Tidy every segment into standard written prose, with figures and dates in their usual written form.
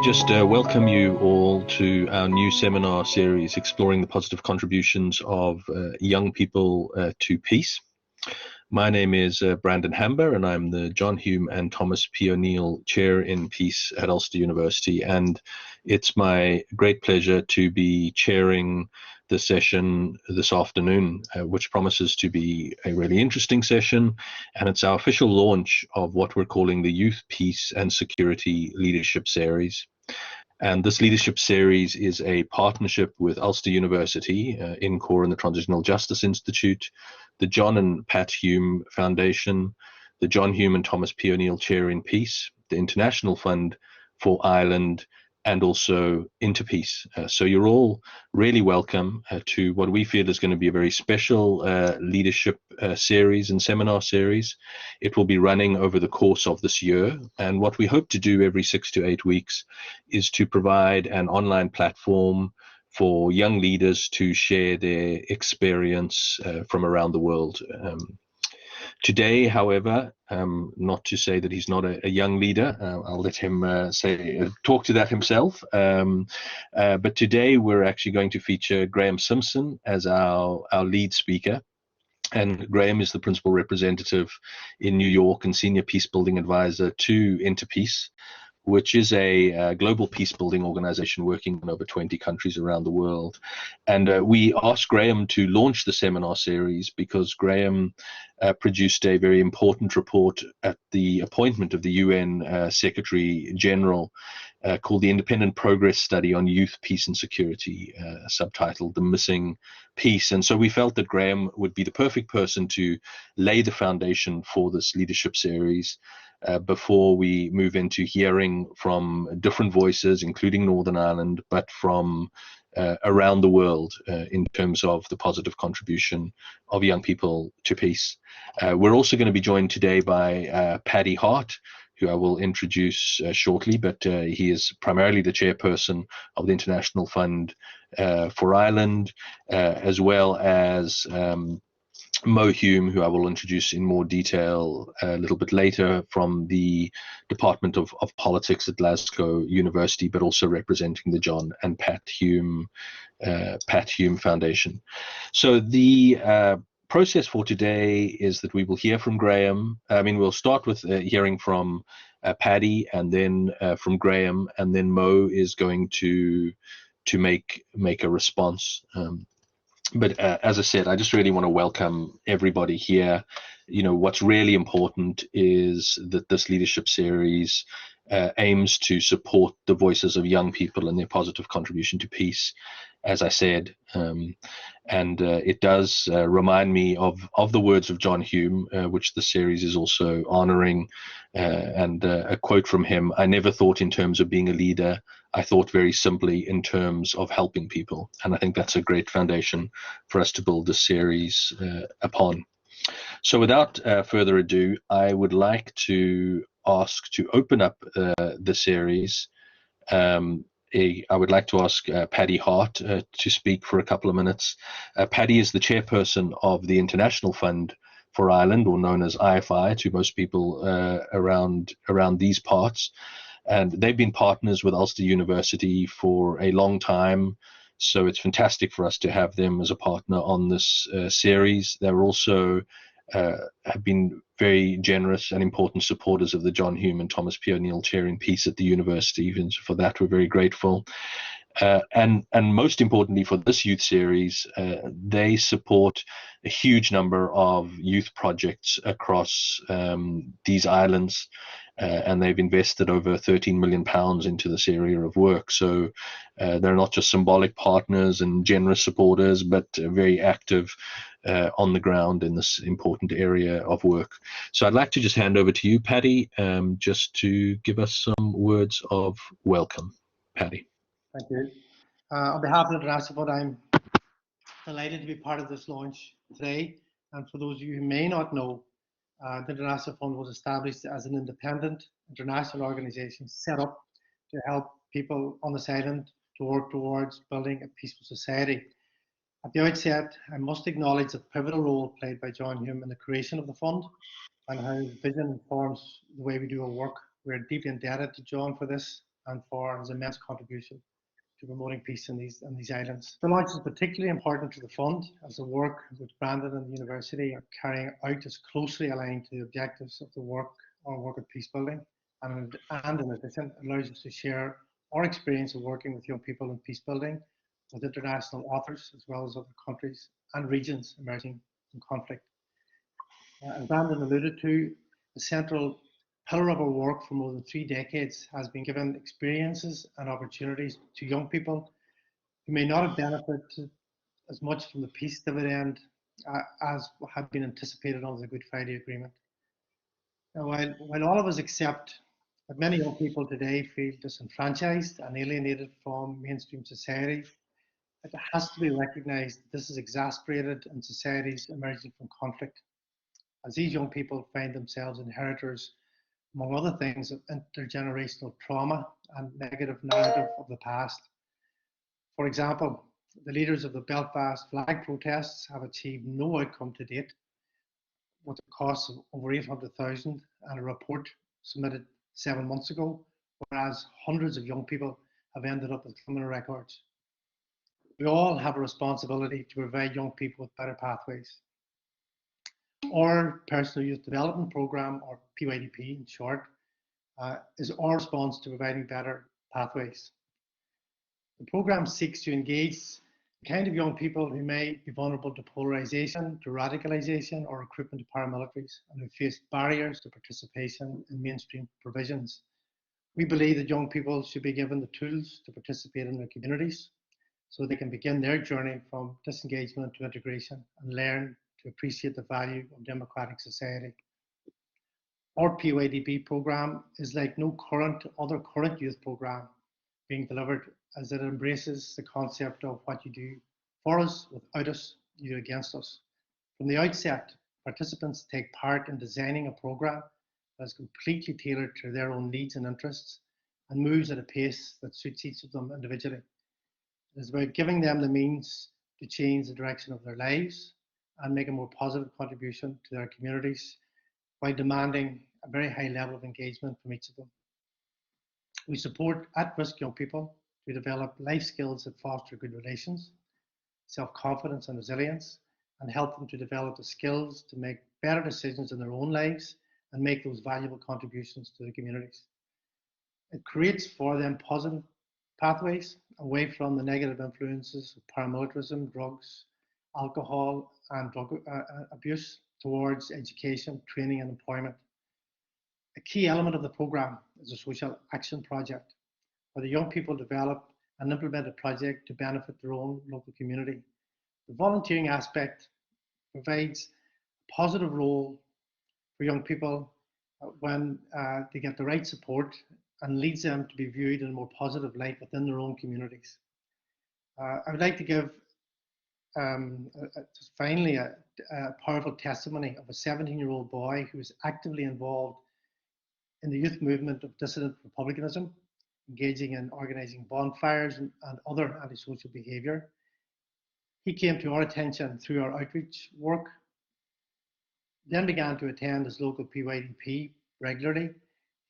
just welcome you all to our new seminar series exploring the positive contributions of young people to peace. My name is Brandon Hamber, and I'm the John Hume and Thomas P Chair in Peace at Ulster University, and it's my great pleasure to be chairing the session this afternoon, which promises to be a really interesting session, and it's our official launch of what we're calling the Youth, Peace and Security Leadership Series. And this leadership series is a partnership with Ulster University, INCORE and the Transitional Justice Institute, the John and Pat Hume Foundation, the John Hume and Thomas P Chair in Peace, the International Fund for Ireland, and also Interpeace. So you're all really welcome to what we feel is going to be a very special leadership series and seminar series. It will be running over the course of this year, and what we hope to do every 6 to 8 weeks is to provide an online platform for young leaders to share their experience from around the world. Today, however, not to say that he's not a young leader, I'll let him talk to that himself, but today we're actually going to feature Graeme Simpson as our lead speaker. And Graeme is the principal representative in New York and Senior Peacebuilding Advisor to Interpeace, which is a global peacebuilding organization working in over 20 countries around the world. And we asked Graeme to launch the seminar series because Graeme produced a very important report at the appointment of the UN Secretary General called the Independent Progress Study on Youth, Peace and Security, subtitled The Missing Peace. And so we felt that Graeme would be the perfect person to lay the foundation for this leadership series before we move into hearing from different voices, including Northern Ireland, but from around the world in terms of the positive contribution of young people to peace. We're also going to be joined today by Paddy Harte, who I will introduce shortly, but he is primarily the chairperson of the International Fund for Ireland, as well as Mo Hume, who I will introduce in more detail a little bit later, from the Department of Politics at Glasgow University, but also representing the John and Pat Hume Foundation. So the process for today is that we will hear from Graeme. We'll start with hearing from Paddy, and then from Graeme, and then Mo is going to make a response. But as I said, I just really want to welcome everybody here. You know, what's really important is that this leadership series aims to support the voices of young people and their positive contribution to peace, as I said. And it does remind me of the words of John Hume, which the series is also honoring, and a quote from him: "I never thought in terms of being a leader. I thought very simply in terms of helping people." And I think that's a great foundation for us to build this series upon. So without further ado, I would like to ask to open up the series. I would like to ask Paddy Harte to speak for a couple of minutes. Paddy is the chairperson of the International Fund for Ireland, or known as IFI to most people around these parts. And they've been partners with Ulster University for a long time, so it's fantastic for us to have them as a partner on this series. They're also have been very generous and important supporters of the John Hume and Thomas P Chair in Peace at the university, and for that we're very grateful. And most importantly for this youth series, they support a huge number of youth projects across these islands, and they've invested over £13 million into this area of work. So they're not just symbolic partners and generous supporters, but very active on the ground in this important area of work. So I'd like to just hand over to you, Paddy, just to give us some words of welcome. Paddy. Thank you. On behalf of the International Fund, I'm delighted to be part of this launch today. And for those of you who may not know, the International Fund was established as an independent international organisation set up to help people on this island to work towards building a peaceful society. At the outset, I must acknowledge the pivotal role played by John Hume in the creation of the fund and how his vision informs the way we do our work. We're deeply indebted to John for this, and for his immense contribution to promoting peace in these islands. The launch is particularly important to the fund, as the work which Brandon and the university are carrying out is closely aligned to the objectives of the work of peace building, and in addition allows us to share our experience of working with young people in peace building with international authors, as well as other countries and regions emerging from conflict. As Brandon alluded to, the central pillar of our work for more than 3 decades has been giving experiences and opportunities to young people who may not have benefited as much from the peace dividend as had been anticipated under the Good Friday Agreement. Now, while all of us accept that many young people today feel disenfranchised and alienated from mainstream society, it has to be recognised that this is exacerbated in societies emerging from conflict, as these young people find themselves inheritors, among other things, of intergenerational trauma and negative narrative of the past. For example, the leaders of the Belfast flag protests have achieved no outcome to date, with a cost of over 800,000 and a report submitted 7 months ago, whereas hundreds of young people have ended up with criminal records. We all have a responsibility to provide young people with better pathways. Our Personal Youth Development Programme, or PYDP in short, is our response to providing better pathways. The programme seeks to engage the kind of young people who may be vulnerable to polarisation, to radicalisation, or recruitment to paramilitaries, and who face barriers to participation in mainstream provisions. We believe that young people should be given the tools to participate in their communities, so they can begin their journey from disengagement to integration and learn to appreciate the value of democratic society. Our PYDP programme is like no other current youth programme being delivered, as it embraces the concept of what you do for us, without us, you do against us. From the outset, participants take part in designing a programme that is completely tailored to their own needs and interests and moves at a pace that suits each of them individually. It is about giving them the means to change the direction of their lives and make a more positive contribution to their communities, while demanding a very high level of engagement from each of them. We support at-risk young people to develop life skills that foster good relations, self-confidence and resilience, and help them to develop the skills to make better decisions in their own lives and make those valuable contributions to the communities. It creates for them positive pathways away from the negative influences of paramilitarism, drugs, alcohol and drug abuse, towards education, training and employment. A key element of the programme is a social action project, where the young people develop and implement a project to benefit their own local community. The volunteering aspect provides a positive role for young people when they get the right support, and leads them to be viewed in a more positive light within their own communities. I would like to give finally a powerful testimony of a 17-year-old boy who is actively involved in the youth movement of dissident republicanism, engaging in organising bonfires and other antisocial behaviour. He came to our attention through our outreach work, then began to attend his local PYDP regularly.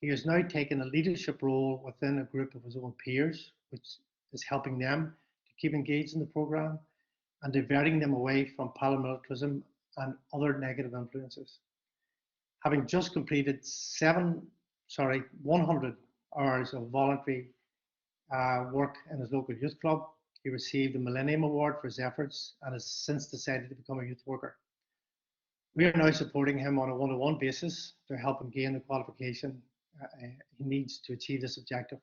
He has now taken a leadership role within a group of his own peers, which is helping them to keep engaged in the programme and diverting them away from paramilitarism and other negative influences. Having just completed 100 hours of voluntary work in his local youth club, he received the Millennium Award for his efforts and has since decided to become a youth worker. We are now supporting him on a one-to-one basis to help him gain the qualification he needs to achieve this objective.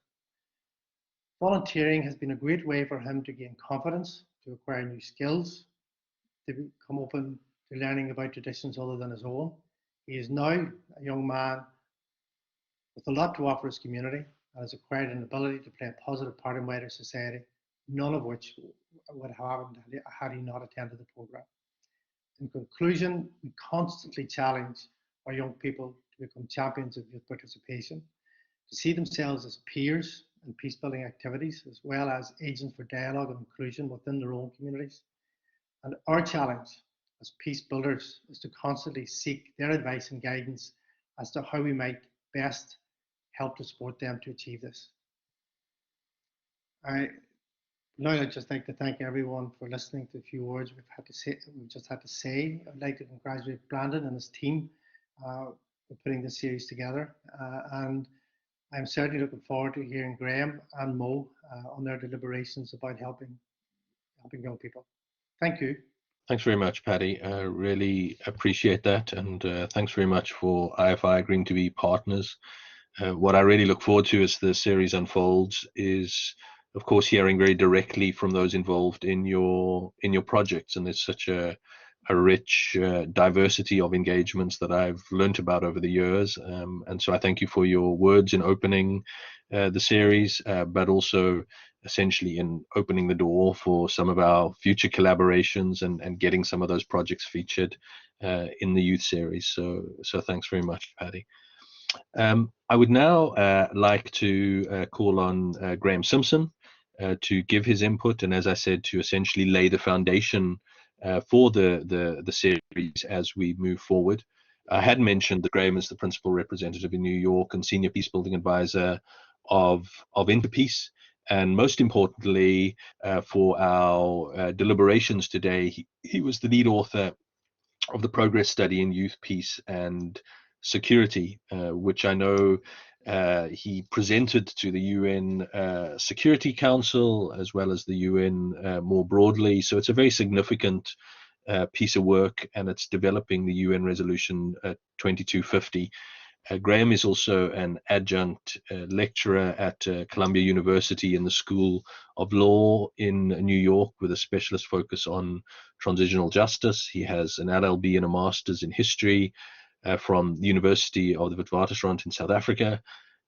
Volunteering has been a great way for him to gain confidence, to acquire new skills, to become open to learning about traditions other than his own. He is now a young man with a lot to offer his community and has acquired an ability to play a positive part in wider society, none of which would have happened had he not attended the programme. In conclusion, we constantly challenge our young people to become champions of youth participation, to see themselves as peers in peace-building activities, as well as agents for dialogue and inclusion within their own communities. And our challenge as peace builders is to constantly seek their advice and guidance as to how we might best help to support them to achieve this. I'd just like to thank everyone for listening to a few words we've just had to say. I'd like to congratulate Brandon and his team for putting this series together. And I'm certainly looking forward to hearing Graeme and Mo on their deliberations about helping young people. Thank you. Thanks very much, Paddy. I really appreciate that. And thanks very much for IFI agreeing to be partners. What I really look forward to as the series unfolds is, of course, hearing very directly from those involved in your projects. And there's such a rich diversity of engagements that I've learnt about over the years. And so I thank you for your words in opening the series, but also essentially in opening the door for some of our future collaborations and getting some of those projects featured in the youth series. So thanks very much, Paddy. I would now like to call on Graeme Simpson to give his input, and as I said, to essentially lay the foundation for the series as we move forward. I had mentioned that Graeme is the principal representative in New York and Senior Peacebuilding Advisor of Interpeace. And most importantly, for our deliberations today, he was the lead author of the progress study in youth peace and security, which I know he presented to the UN Security Council as well as the UN more broadly. So it's a very significant piece of work, and it's developing the UN Resolution 2250. Graeme is also an adjunct lecturer at Columbia University in the School of Law in New York with a specialist focus on transitional justice. He has an LLB and a master's in history from the University of the Witwatersrand in South Africa.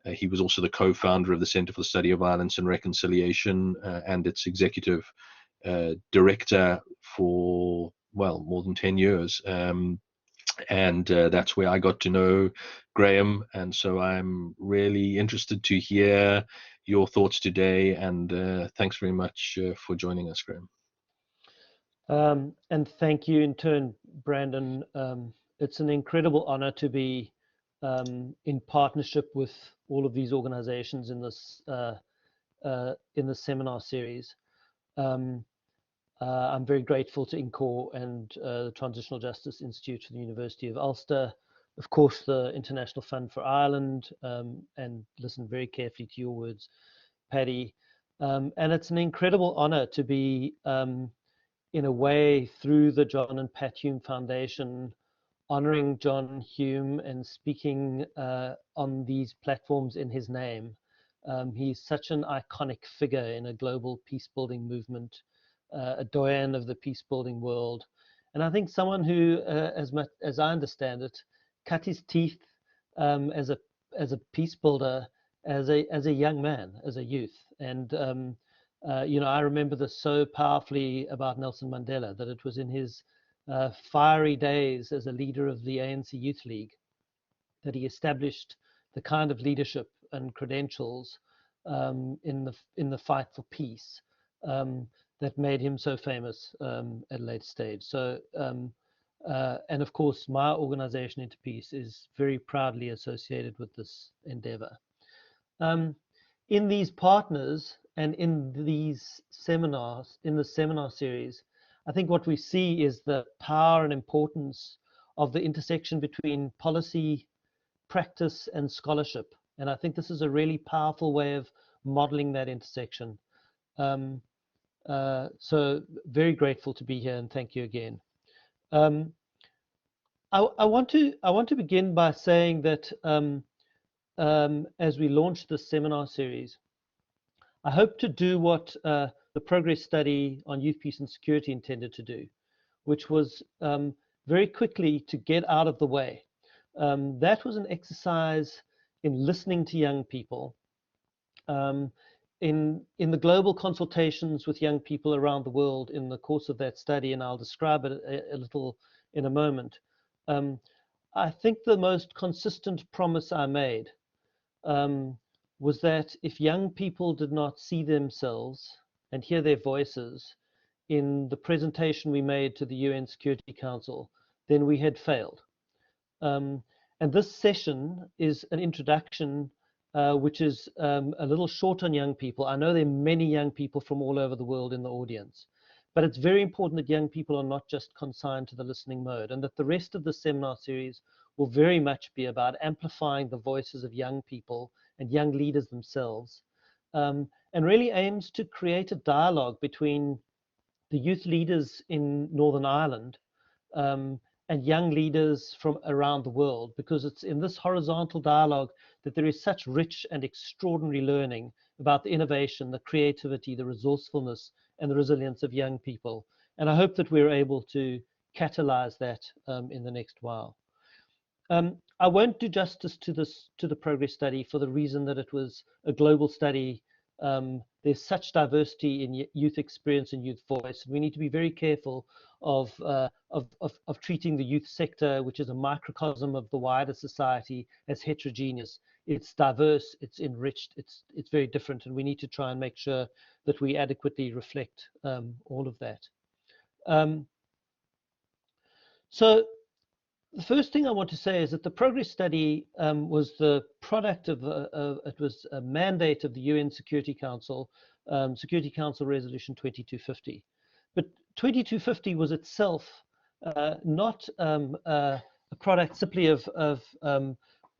He was also the co-founder of the Center for the Study of Violence and Reconciliation and its executive director for, well, more than 10 years. And that's where I got to know Graeme, and so I'm really interested to hear your thoughts today, and thanks very much for joining us, Graeme. And thank you in turn, Brandon. It's an incredible honor to be in partnership with all of these organizations in this seminar series. I'm very grateful to INCORE and the Transitional Justice Institute for the University of Ulster, of course, the International Fund for Ireland, and listen very carefully to your words, Paddy. And it's an incredible honor to be, in a way, through the John and Pat Hume Foundation, honoring John Hume and speaking on these platforms in his name. He's such an iconic figure in a global peace-building movement. A doyen of the peace-building world, and I think someone who, as much as I understand it, cut his teeth as a peace builder as a young man, as a youth. And I remember this so powerfully about Nelson Mandela, that it was in his fiery days as a leader of the ANC Youth League that he established the kind of leadership and credentials in the fight for peace. That made him so famous at a later stage. So, and of course, my organization, Interpeace, is very proudly associated with this endeavor. In these partners and in these seminars, in the seminar series, I think what we see is the power and importance of the intersection between policy, practice, and scholarship. And I think this is a really powerful way of modeling that intersection. So very grateful to be here, and thank you again. I want to begin by saying that as we launch this seminar series, I hope to do what the progress study on youth peace and security intended to do, which was very quickly to get out of the way. That was an exercise in listening to young people. In the global consultations with young people around the world in the course of that study, and I'll describe it a little in a moment, I think the most consistent promise I made was that if young people did not see themselves and hear their voices in the presentation we made to the UN Security Council, then we had failed. And this session is an introduction which is a little short on young people. I know there are many young people from all over the world in the audience, but it's very important that young people are not just consigned to the listening mode, and that the rest of the seminar series will very much be about amplifying the voices of young people and young leaders themselves, and really aims to create a dialogue between the youth leaders in Northern Ireland and young leaders from around the world, because it's in this horizontal dialogue that there is such rich and extraordinary learning about the innovation, the creativity, the resourcefulness, and the resilience of young people. And I hope that we're able to catalyze that in the next while. I won't do justice to the progress study for the reason that it was a global study. There's such diversity in youth experience and youth voice. We need to be very careful of treating the youth sector, which is a microcosm of the wider society, as heterogeneous. It's diverse, it's enriched, it's very different, and we need to try and make sure that we adequately reflect all of that. So the first thing I want to say is that the progress study was the product of it was a mandate of the UN Security Council Resolution 2250. But 2250 was itself not a product simply of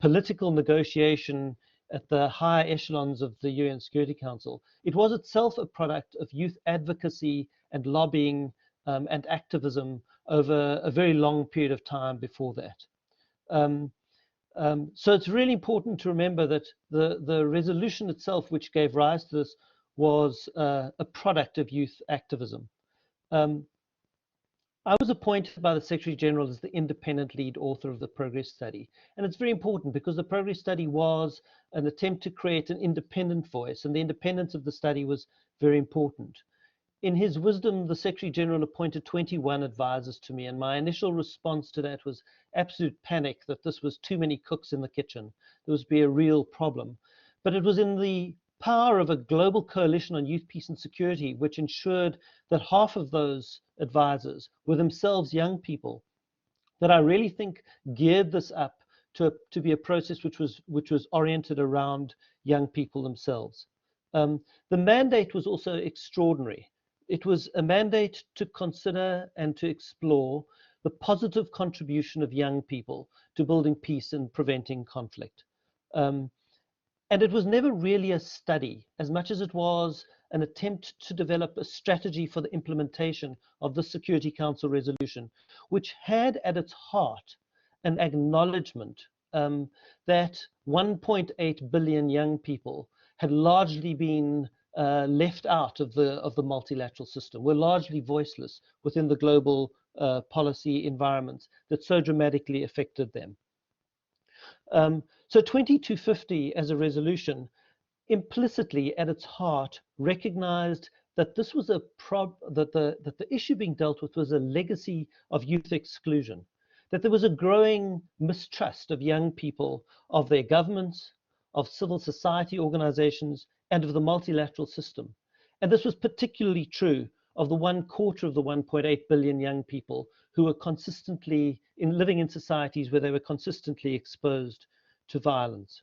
political negotiation at the higher echelons of the UN Security Council. It was itself a product of youth advocacy and lobbying and activism over a very long period of time before that. So it's really important to remember that the resolution itself, which gave rise to this, was a product of youth activism. I was appointed by the Secretary General as the independent lead author of the progress study. And it's very important because the progress study was an attempt to create an independent voice, and the independence of the study was very important. In his wisdom, the Secretary General appointed 21 advisors to me, and my initial response to that was absolute panic that this was too many cooks in the kitchen. There was to be a real problem. But it was in the power of a global coalition on youth, peace, and security, which ensured that half of those advisors were themselves young people, that I really think geared this up to be a process which was oriented around young people themselves. The mandate was also extraordinary. It was a mandate to consider and to explore the positive contribution of young people to building peace and preventing conflict. And it was never really a study, as much as it was an attempt to develop a strategy for the implementation of the Security Council resolution, which had at its heart an acknowledgement that 1.8 billion young people had largely been left out of the multilateral system, were largely voiceless within the global policy environments that so dramatically affected them. So 2250 as a resolution implicitly at its heart recognized that this was that the issue being dealt with was a legacy of youth exclusion, that there was a growing mistrust of young people, of their governments, of civil society organizations, and of the multilateral system. And this was particularly true of the 1/4 of the 1.8 billion young people who were consistently living in societies where they were consistently exposed to violence.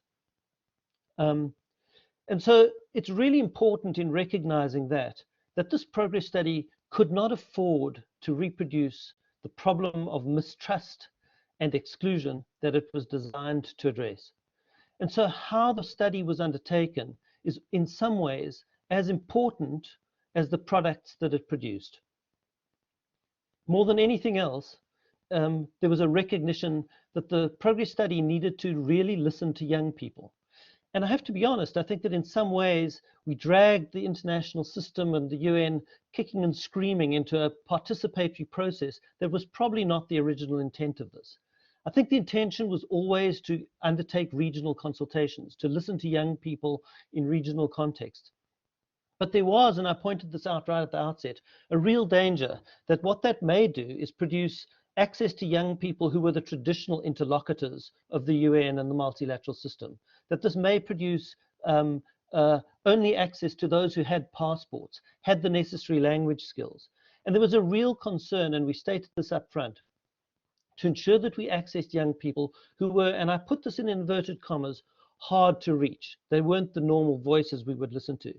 And so it's really important in recognizing that this progress study could not afford to reproduce the problem of mistrust and exclusion that it was designed to address. And so how the study was undertaken is in some ways as important as the products that it produced. More than anything else, there was a recognition that the progress study needed to really listen to young people. And I have to be honest, I think that in some ways we dragged the international system and the UN kicking and screaming into a participatory process that was probably not the original intent of this. I think the intention was always to undertake regional consultations, to listen to young people in regional contexts. But there was, and I pointed this out right at the outset, a real danger that what that may do is produce access to young people who were the traditional interlocutors of the UN and the multilateral system, that this may produce only access to those who had passports, had the necessary language skills. And there was a real concern, and we stated this up front, to ensure that we accessed young people who were, and I put this in inverted commas, hard to reach. They weren't the normal voices we would listen to.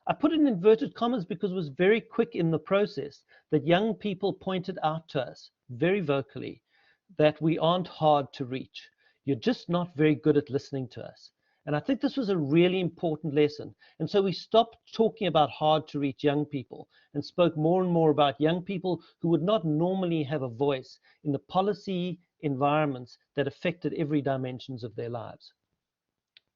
I put it in inverted commas because it was very quick in the process that young people pointed out to us very vocally that we aren't hard to reach. You're just not very good at listening to us. And I think this was a really important lesson. And so we stopped talking about hard to reach young people and spoke more and more about young people who would not normally have a voice in the policy environments that affected every dimensions of their lives.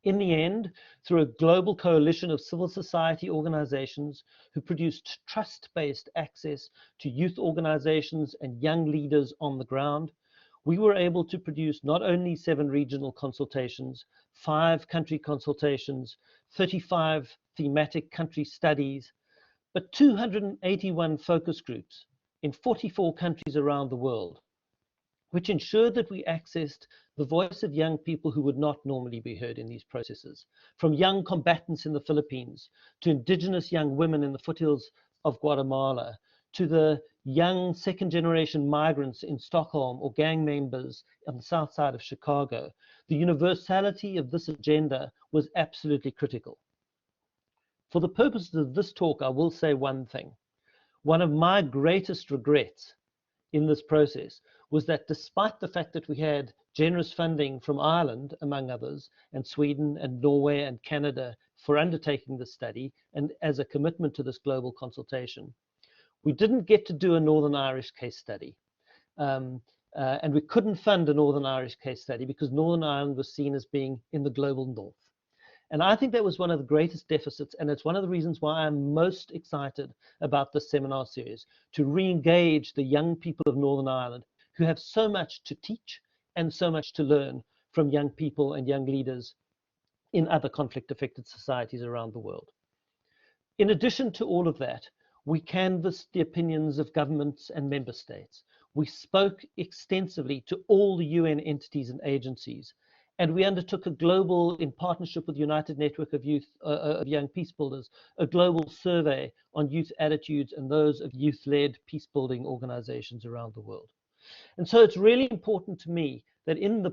In the end, through a global coalition of civil society organizations who produced trust-based access to youth organizations and young leaders on the ground, we were able to produce not only 7 regional consultations, 5 country consultations, 35 thematic country studies, but 281 focus groups in 44 countries around the world, which ensured that we accessed the voice of young people who would not normally be heard in these processes, from young combatants in the Philippines, to indigenous young women in the foothills of Guatemala, to the young second-generation migrants in Stockholm or gang members on the south side of Chicago. The universality of this agenda was absolutely critical. For the purposes of this talk, I will say one thing. One of my greatest regrets in this process was that despite the fact that we had generous funding from Ireland, among others, and Sweden and Norway and Canada for undertaking this study and as a commitment to this global consultation, we didn't get to do a Northern Irish case study. And we couldn't fund a Northern Irish case study because Northern Ireland was seen as being in the global north. And I think that was one of the greatest deficits, and it's one of the reasons why I'm most excited about this seminar series, to re-engage the young people of Northern Ireland who have so much to teach and so much to learn from young people and young leaders in other conflict-affected societies around the world. In addition to all of that, we canvassed the opinions of governments and member states. We spoke extensively to all the UN entities and agencies, and we undertook a global, in partnership with the United Network of Youth, of Young Peacebuilders, a global survey on youth attitudes and those of youth-led peacebuilding organizations around the world. And so it's really important to me that in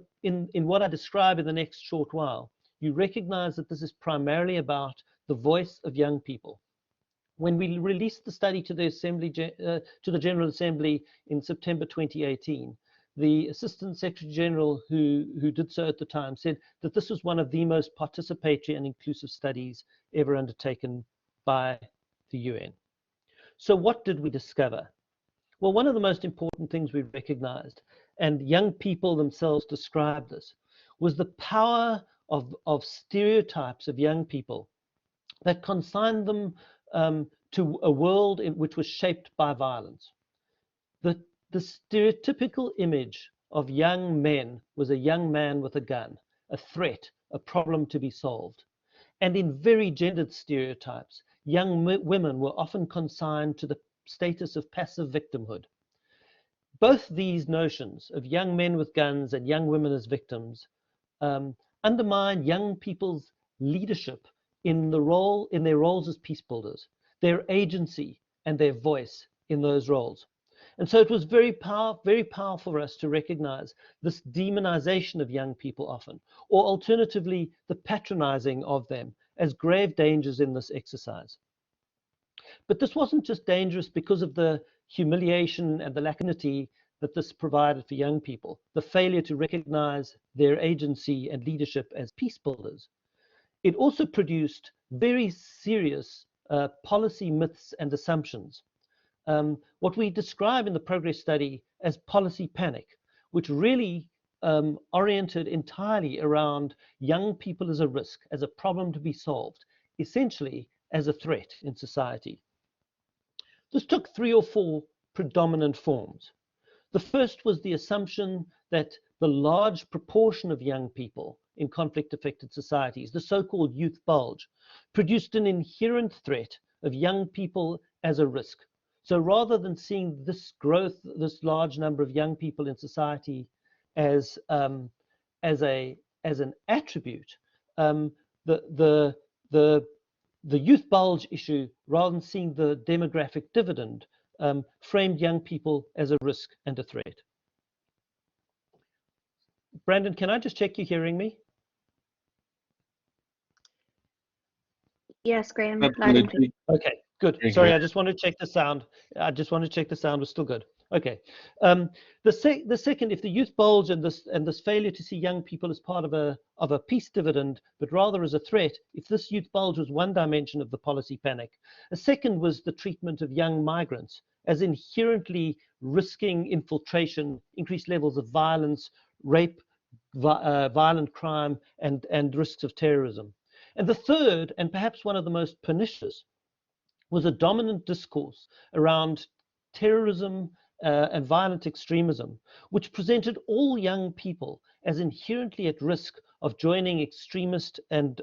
what I describe in the next short while, you recognize that this is primarily about the voice of young people. When we released the study to the Assembly, to the General Assembly in September 2018, the Assistant Secretary General who did so at the time said that this was one of the most participatory and inclusive studies ever undertaken by the UN. So what did we discover? Well, one of the most important things we recognized, and young people themselves described this, was the power of stereotypes of young people that consigned them to a world which was shaped by violence. The stereotypical image of young men was a young man with a gun, a threat, a problem to be solved. And in very gendered stereotypes, young women were often consigned to the status of passive victimhood. Both these notions of young men with guns and young women as victims undermine young people's leadership in their roles as peace builders, their agency and their voice in those roles. And so it was very powerful for us to recognize this demonization of young people often, or alternatively, the patronizing of them as grave dangers in this exercise. But this wasn't just dangerous because of the humiliation and the lack of dignity that this provided for young people, the failure to recognize their agency and leadership as peace builders. It also produced very serious policy myths and assumptions. What we describe in the progress study as policy panic, which really oriented entirely around young people as a risk, as a problem to be solved, essentially as a threat in society. This took 3 or 4 predominant forms. The first was the assumption that the large proportion of young people in conflict-affected societies, the so-called youth bulge, produced an inherent threat of young people as a risk. So rather than seeing this growth, this large number of young people in society as an attribute, the youth bulge issue, rather than seeing the demographic dividend, framed young people as a risk and a threat. Brandon, can I just check you're hearing me? Yes, Graeme, loud and clear. Absolutely. Okay, good. Very Sorry, good. I just want to check the sound. I just want to check the sound was still good. Okay. The second, if the youth bulge and this failure to see young people as part of a peace dividend, but rather as a threat, if this youth bulge was one dimension of the policy panic, a second was the treatment of young migrants as inherently risking infiltration, increased levels of violence, rape, violent crime, and risks of terrorism. And the third, and perhaps one of the most pernicious, was a dominant discourse around terrorism and violent extremism, which presented all young people as inherently at risk of joining extremist and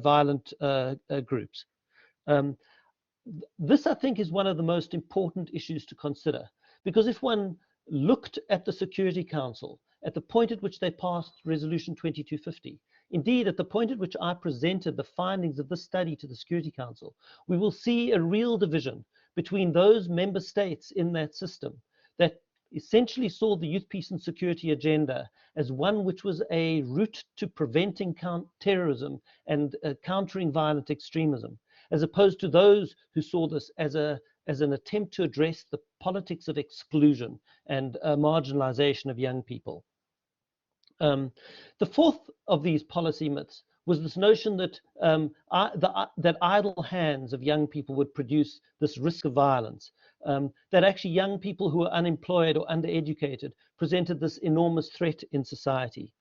violent groups. This, I think, is one of the most important issues to consider, because if one looked at the Security Council at the point at which they passed Resolution 2250, indeed, at the point at which I presented the findings of this study to the Security Council, we will see a real division between those member states in that system that essentially saw the youth, peace and security agenda as one which was a route to preventing terrorism and countering violent extremism, as opposed to those who saw this as an attempt to address the politics of exclusion and marginalization of young people. The fourth of these policy myths was this notion that that idle hands of young people would produce this risk of violence, that actually young people who were unemployed or undereducated presented this enormous threat in society.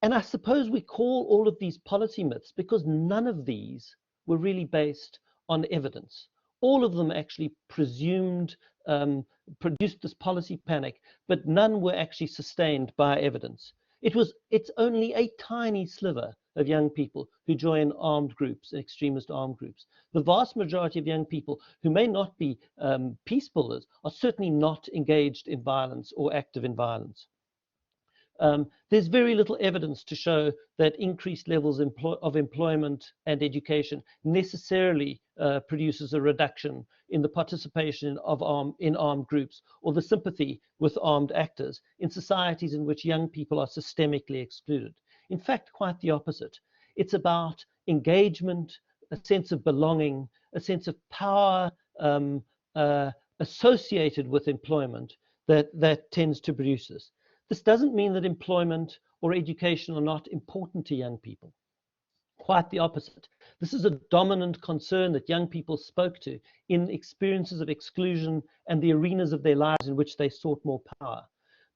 And I suppose we call all of these policy myths because none of these were really based on evidence. All of them actually presumed, produced this policy panic, but none were actually sustained by evidence. It's only a tiny sliver of young people who join armed groups, extremist armed groups. The vast majority of young people who may not be peace builders are certainly not engaged in violence or active in violence. There's very little evidence to show that increased levels of employment and education necessarily produces a reduction in the participation in armed groups or the sympathy with armed actors in societies in which young people are systemically excluded. In fact, quite the opposite. It's about engagement, a sense of belonging, a sense of power associated with employment that tends to produce this. This doesn't mean that employment or education are not important to young people. Quite the opposite. This is a dominant concern that young people spoke to in experiences of exclusion and the arenas of their lives in which they sought more power.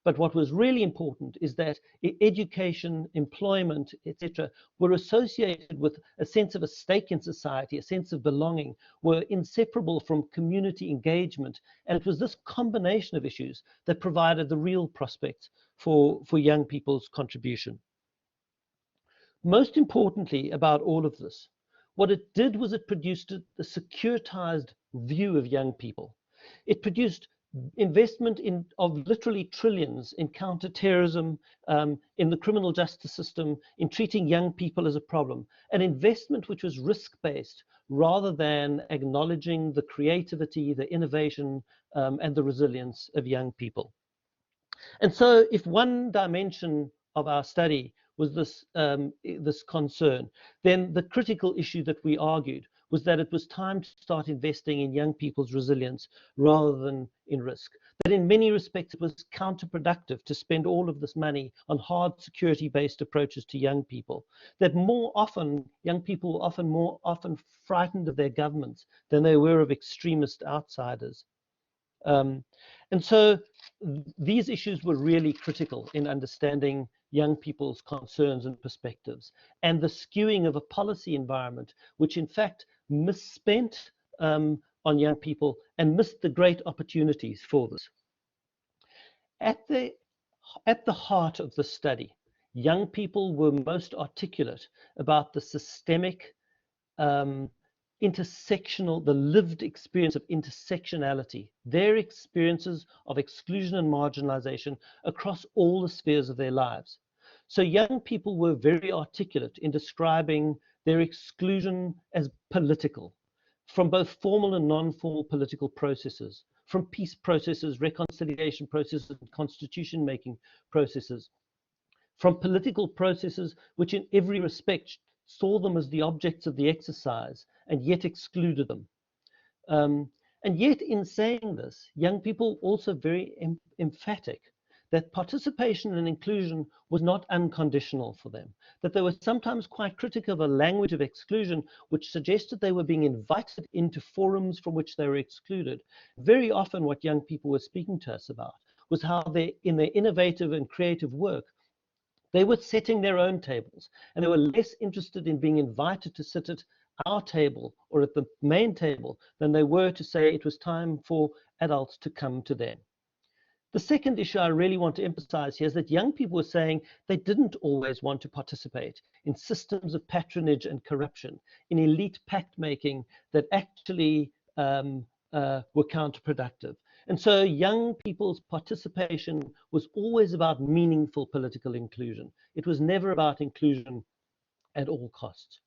But what was really important is that education, employment, etc., were associated with a sense of a stake in society, a sense of belonging, were inseparable from community engagement. And it was this combination of issues that provided the real prospects for young people's contribution. Most importantly about all of this, what it did was it produced a securitized view of young people. It produced investment of literally trillions in counterterrorism, in the criminal justice system, in treating young people as a problem, an investment which was risk-based rather than acknowledging the creativity, the innovation, and the resilience of young people. And so if one dimension of our study was this concern, then the critical issue that we argued was that it was time to start investing in young people's resilience rather than in risk. That in many respects it was counterproductive to spend all of this money on hard security-based approaches to young people. That more often, young people were more often frightened of their governments than they were of extremist outsiders. And so these issues were really critical in understanding young people's concerns and perspectives, and the skewing of a policy environment which in fact misspent on young people and missed the great opportunities for this. At the heart of the study, young people were most articulate about the systemic the lived experience of intersectionality, their experiences of exclusion and marginalization across all the spheres of their lives. So young people were very articulate in describing their exclusion as political, from both formal and non-formal political processes, from peace processes, reconciliation processes, and constitution-making processes, from political processes which in every respect saw them as the objects of the exercise, and yet excluded them. And yet, in saying this, young people also very emphatic that participation and inclusion was not unconditional for them, that they were sometimes quite critical of a language of exclusion which suggested they were being invited into forums from which they were excluded. Very often what young people were speaking to us about was how they, in their innovative and creative work, they were setting their own tables, and they were less interested in being invited to sit at our table or at the main table than they were to say it was time for adults to come to them. The second issue I really want to emphasize here is that young people were saying they didn't always want to participate in systems of patronage and corruption, in elite pact making that actually were counterproductive. And so young people's participation was always about meaningful political inclusion. It was never about inclusion at all costs.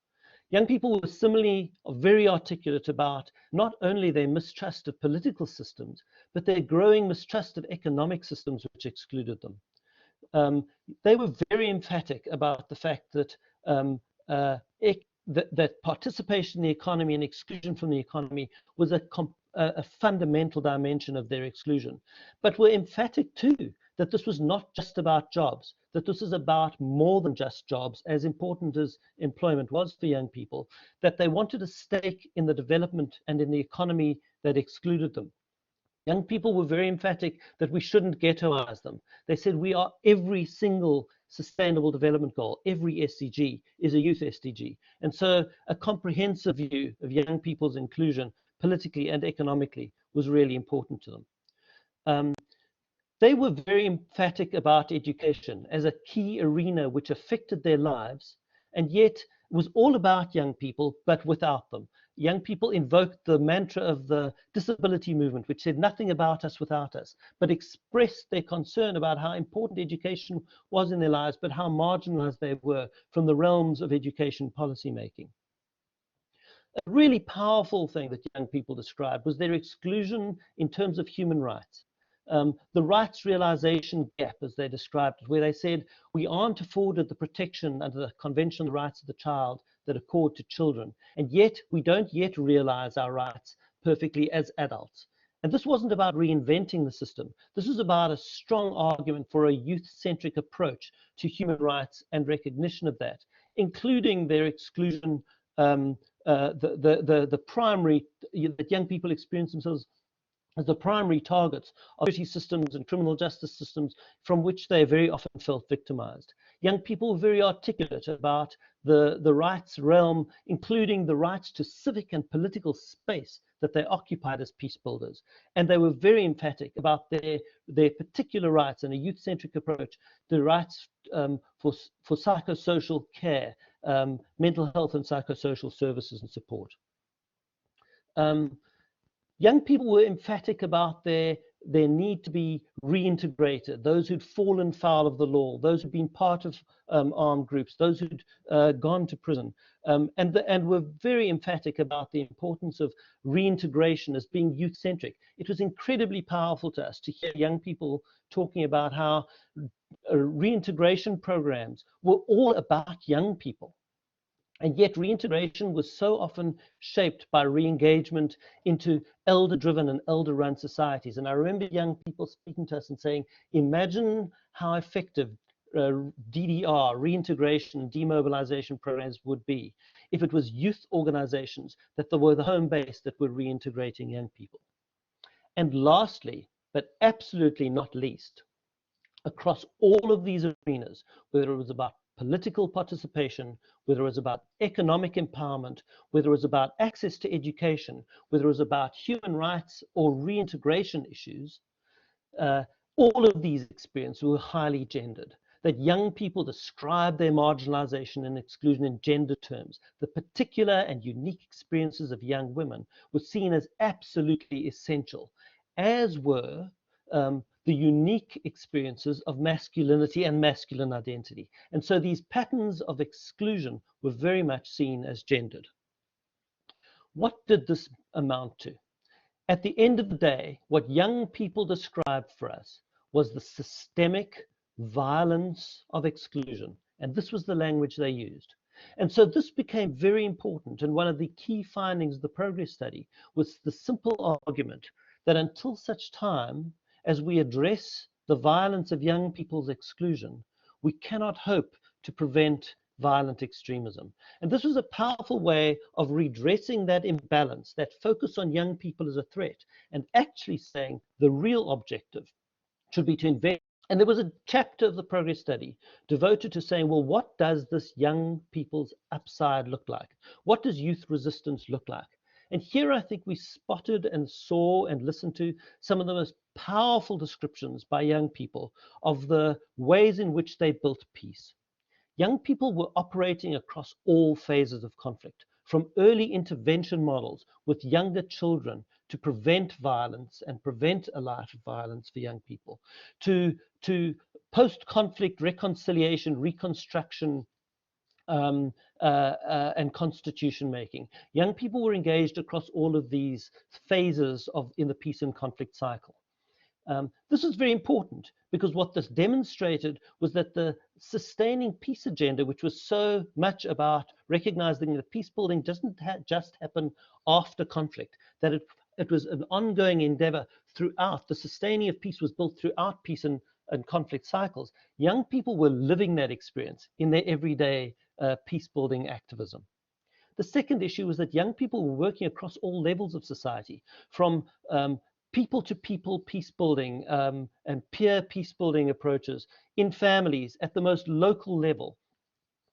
Young people were similarly very articulate about not only their mistrust of political systems, but their growing mistrust of economic systems which excluded them. They were very emphatic about the fact that that participation in the economy and exclusion from the economy was a fundamental dimension of their exclusion, but were emphatic too that this was not just about jobs, that this is about more than just jobs, as important as employment was for young people, that they wanted a stake in the development and in the economy that excluded them. Young people were very emphatic that we shouldn't ghettoize them. They said we are every single sustainable development goal, every SDG is a youth SDG. And so a comprehensive view of young people's inclusion politically and economically was really important to them. They were very emphatic about education as a key arena which affected their lives, and yet was all about young people, but without them. Young people invoked the mantra of the disability movement, which said nothing about us without us, but expressed their concern about how important education was in their lives, but how marginalized they were from the realms of education policymaking. A really powerful thing that young people described was their exclusion in terms of human rights. The rights realization gap, as they described it, where they said we aren't afforded the protection under the Convention on the Rights of the Child that accord to children, and yet we don't yet realize our rights perfectly as adults. And this wasn't about reinventing the system. This was about a strong argument for a youth-centric approach to human rights and recognition of that, including their exclusion, the primary, that young people experience themselves as the primary targets of security systems and criminal justice systems from which they very often felt victimized. Young people were very articulate about the rights realm, including the rights to civic and political space that they occupied as peace builders. And they were very emphatic about their particular rights and a youth-centric approach, the rights for psychosocial care, mental health and psychosocial services and support. Young people were emphatic about their need to be reintegrated, those who'd fallen foul of the law, those who'd been part of armed groups, those who'd gone to prison, and were very emphatic about the importance of reintegration as being youth-centric. It was incredibly powerful to us to hear young people talking about how reintegration programs were all about young people. And yet reintegration was so often shaped by re-engagement into elder-driven and elder-run societies. And I remember young people speaking to us and saying, imagine how effective DDR, reintegration and demobilization programs would be if it was youth organizations that were the home base that were reintegrating young people. And lastly, but absolutely not least, across all of these arenas, whether it was about political participation, whether it was about economic empowerment, whether it was about access to education, whether it was about human rights or reintegration issues, all of these experiences were highly gendered. That young people describe their marginalization and exclusion in gender terms. The particular and unique experiences of young women were seen as absolutely essential, as were the unique experiences of masculinity and masculine identity. And so these patterns of exclusion were very much seen as gendered. What did this amount to? At the end of the day, what young people described for us was the systemic violence of exclusion. And this was the language they used. And so this became very important. And one of the key findings of the progress study was the simple argument that until such time as we address the violence of young people's exclusion, we cannot hope to prevent violent extremism. And this was a powerful way of redressing that imbalance, that focus on young people as a threat, and actually saying the real objective should be to invest. And there was a chapter of the progress study devoted to saying, well, what does this young people's upside look like? What does youth resistance look like? And here I think we spotted and saw and listened to some of the most powerful descriptions by young people of the ways in which they built peace. Young people were operating across all phases of conflict, from early intervention models with younger children to prevent violence and prevent a life of violence for young people, to post-conflict reconciliation, reconstruction, and constitution making. Young people were engaged across all of these phases in the peace and conflict cycle. This is very important because what this demonstrated was that the sustaining peace agenda, which was so much about recognizing that peace building doesn't just happen after conflict, that it was an ongoing endeavor throughout. The sustaining of peace was built throughout peace and conflict cycles. Young people were living that experience in their everyday peace building activism. The second issue was that young people were working across all levels of society, from people-to-people peace building and peer peace building approaches in families at the most local level,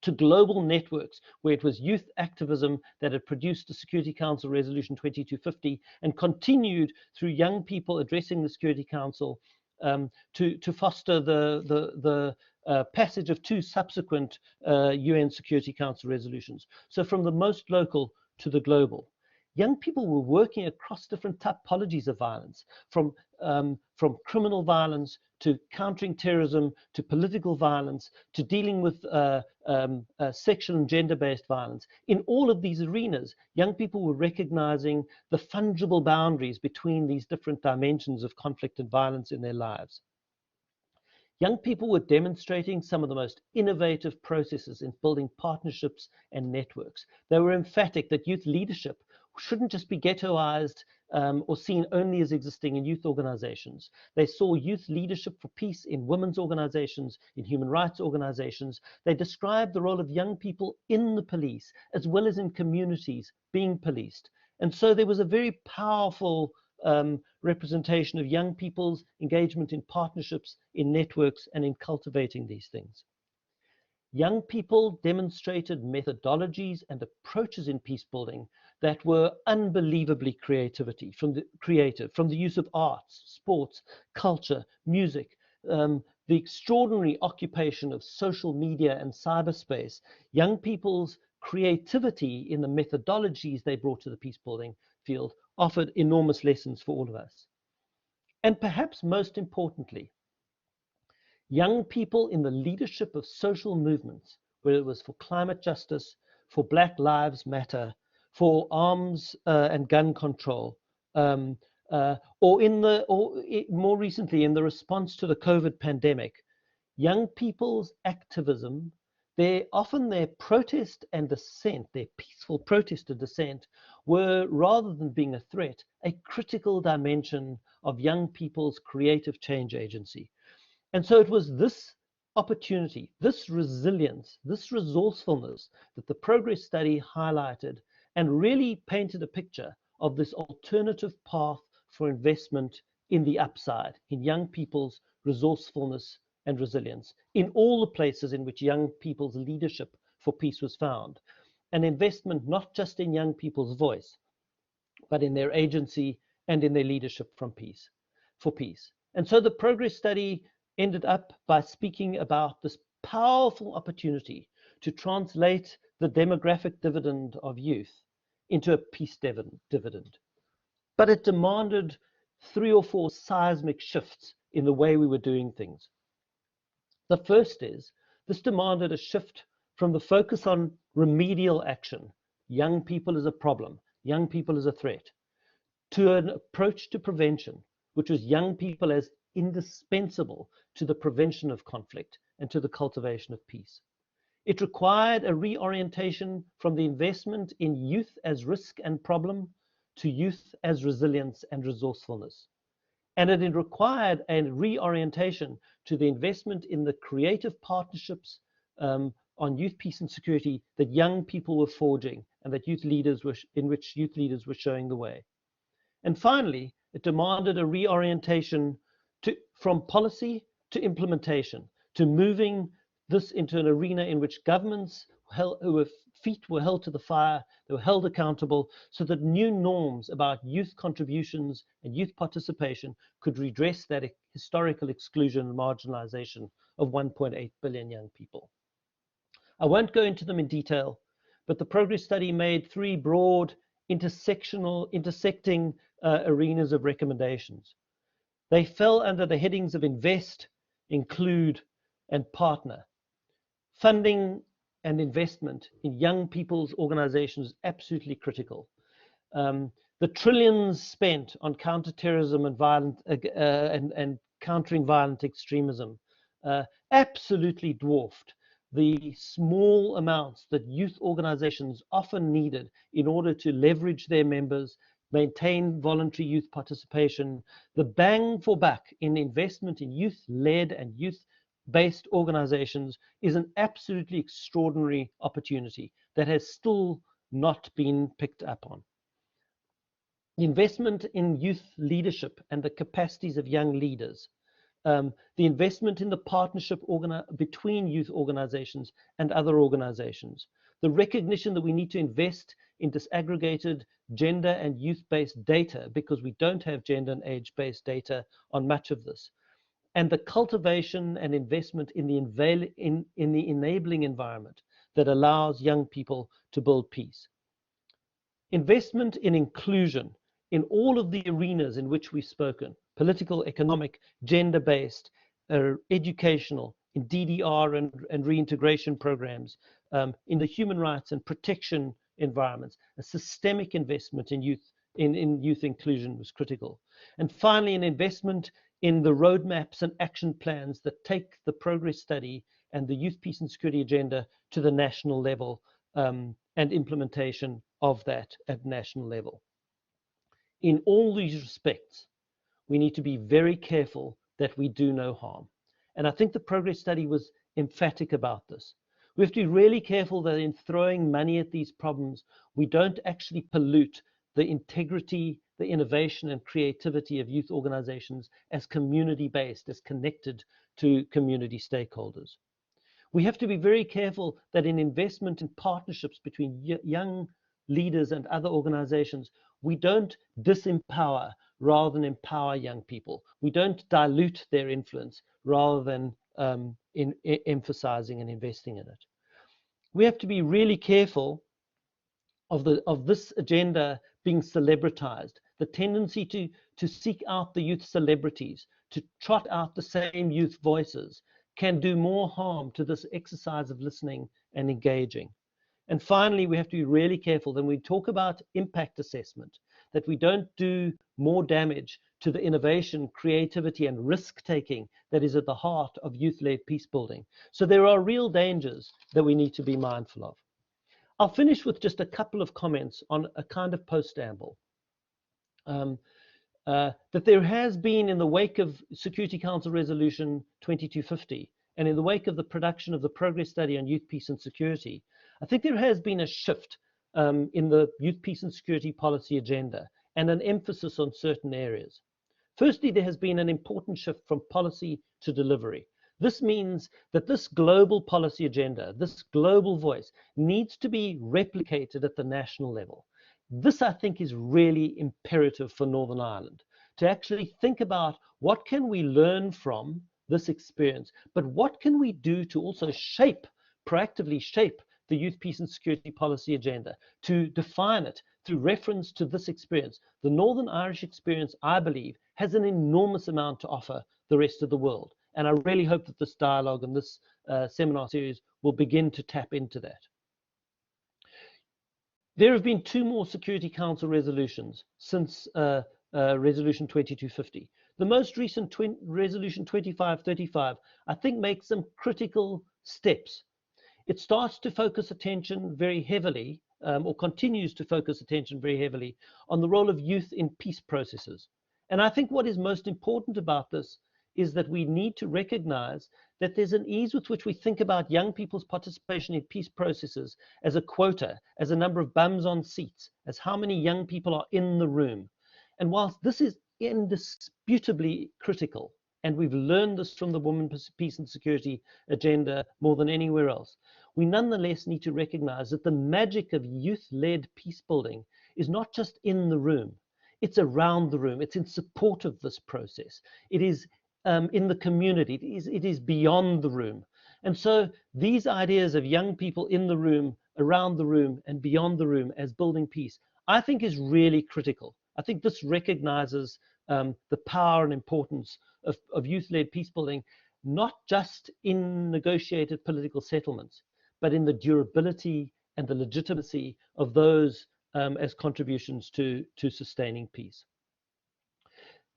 to global networks where it was youth activism that had produced the Security Council Resolution 2250 and continued through young people addressing the Security Council to foster the passage of 2 subsequent UN Security Council resolutions. So from the most local to the global. Young people were working across different typologies of violence, from criminal violence to countering terrorism, to political violence, to dealing with sexual and gender-based violence. In all of these arenas, young people were recognizing the fungible boundaries between these different dimensions of conflict and violence in their lives. Young people were demonstrating some of the most innovative processes in building partnerships and networks. They were emphatic that youth leadership shouldn't just be ghettoized or seen only as existing in youth organizations. They saw youth leadership for peace in women's organizations, in human rights organizations. They described the role of young people in the police, as well as in communities being policed. And so there was a very powerful representation of young people's engagement in partnerships, in networks, and in cultivating these things. Young people demonstrated methodologies and approaches in peace building that were unbelievably creative, from the use of arts, sports, culture, music, the extraordinary occupation of social media and cyberspace. Young people's creativity in the methodologies they brought to the peace building field offered enormous lessons for all of us. And perhaps most importantly, young people in the leadership of social movements, whether it was for climate justice, for Black Lives Matter, for arms and gun control, or more recently in the response to the COVID pandemic, young people's activism, often their protest and dissent, their peaceful protest and dissent, were, rather than being a threat, a critical dimension of young people's creative change agency. And so it was this opportunity, this resilience, this resourcefulness that the progress study highlighted and really painted a picture of this alternative path for investment in the upside, in young people's resourcefulness and resilience, in all the places in which young people's leadership for peace was found. An investment not just in young people's voice, but in their agency and in their leadership for peace. And so the progress study ended up by speaking about this powerful opportunity to translate the demographic dividend of youth into a peace dividend. But it demanded 3 or 4 seismic shifts in the way we were doing things. The first is, this demanded a shift from the focus on remedial action, young people as a problem, young people as a threat, to an approach to prevention, which was young people as indispensable to the prevention of conflict and to the cultivation of peace. It required a reorientation from the investment in youth as risk and problem to youth as resilience and resourcefulness. And it required a reorientation to the investment in the creative partnerships on youth, peace, and security that young people were forging and that in which youth leaders were showing the way. And finally, it demanded a reorientation from policy to implementation, to moving this into an arena in which governments whose feet were held to the fire, they were held accountable, so that new norms about youth contributions and youth participation could redress that historical exclusion and marginalization of 1.8 billion young people. I won't go into them in detail, but the progress study made 3 broad intersecting arenas of recommendations. They fell under the headings of invest, include, and partner. Funding and investment in young people's organizations is absolutely critical. The trillions spent on counterterrorism and countering violent extremism absolutely dwarfed the small amounts that youth organizations often needed in order to leverage their members, maintain voluntary youth participation. The bang for buck in investment in youth-led and youth-based organizations is an absolutely extraordinary opportunity that has still not been picked up on. The investment in youth leadership and the capacities of young leaders, the investment in the partnership between youth organizations and other organizations, the recognition that we need to invest in disaggregated gender and youth-based data because we don't have gender and age-based data on much of this, and the cultivation and investment in the enabling environment that allows young people to build peace. Investment in inclusion in all of the arenas in which we've spoken, political, economic, gender-based, educational, in DDR and reintegration programs, in the human rights and protection environments. A systemic investment in youth inclusion was critical. And finally, an investment in the roadmaps and action plans that take the progress study and the youth, peace and security agenda to the national level, and implementation of that at national level. In all these respects, we need to be very careful that we do no harm. And I think the progress study was emphatic about this. We have to be really careful that in throwing money at these problems, we don't actually pollute the integrity, the innovation and creativity of youth organizations as community-based, as connected to community stakeholders. We have to be very careful that in investment in partnerships between young leaders and other organizations, we don't disempower rather than empower young people. We don't dilute their influence rather than emphasizing and investing in it. We have to be really careful of this agenda being celebritized, the tendency to seek out the youth celebrities, to trot out the same youth voices, can do more harm to this exercise of listening and engaging. And finally, we have to be really careful when we talk about impact assessment, that we don't do more damage to the innovation, creativity, and risk-taking that is at the heart of youth-led peace building. So there are real dangers that we need to be mindful of. I'll finish with just a couple of comments on a kind of post-amble. That there has been, in the wake of Security Council Resolution 2250, and in the wake of the production of the progress study on youth, peace and security, I think there has been a shift in the youth, peace and security policy agenda and an emphasis on certain areas. Firstly, there has been an important shift from policy to delivery. This means that this global policy agenda, this global voice, needs to be replicated at the national level. This, I think, is really imperative for Northern Ireland, to actually think about what can we learn from this experience, but what can we do to also proactively shape the youth, peace and security policy agenda, to define it through reference to this experience. The Northern Irish experience, I believe, has an enormous amount to offer the rest of the world. And I really hope that this dialogue and this seminar series will begin to tap into that. There have been 2 more Security Council resolutions since Resolution 2250. The most recent Resolution 2535, I think, makes some critical steps it starts to focus attention very heavily, or continues to focus attention very heavily on the role of youth in peace processes. And I think what is most important about this is that we need to recognize that there's an ease with which we think about young people's participation in peace processes as a quota, as a number of bums on seats, as how many young people are in the room. And whilst this is indisputably critical, and we've learned this from the Women, Peace and Security agenda more than anywhere else, we nonetheless need to recognize that the magic of youth-led peace building is not just in the room, it's around the room, it's in support of this process, it is in the community, it is beyond the room. And so these ideas of young people in the room, around the room, and beyond the room as building peace, I think is really critical. I think this recognizes the power and importance of youth-led peace building, not just in negotiated political settlements, but in the durability and the legitimacy of those as contributions to sustaining peace.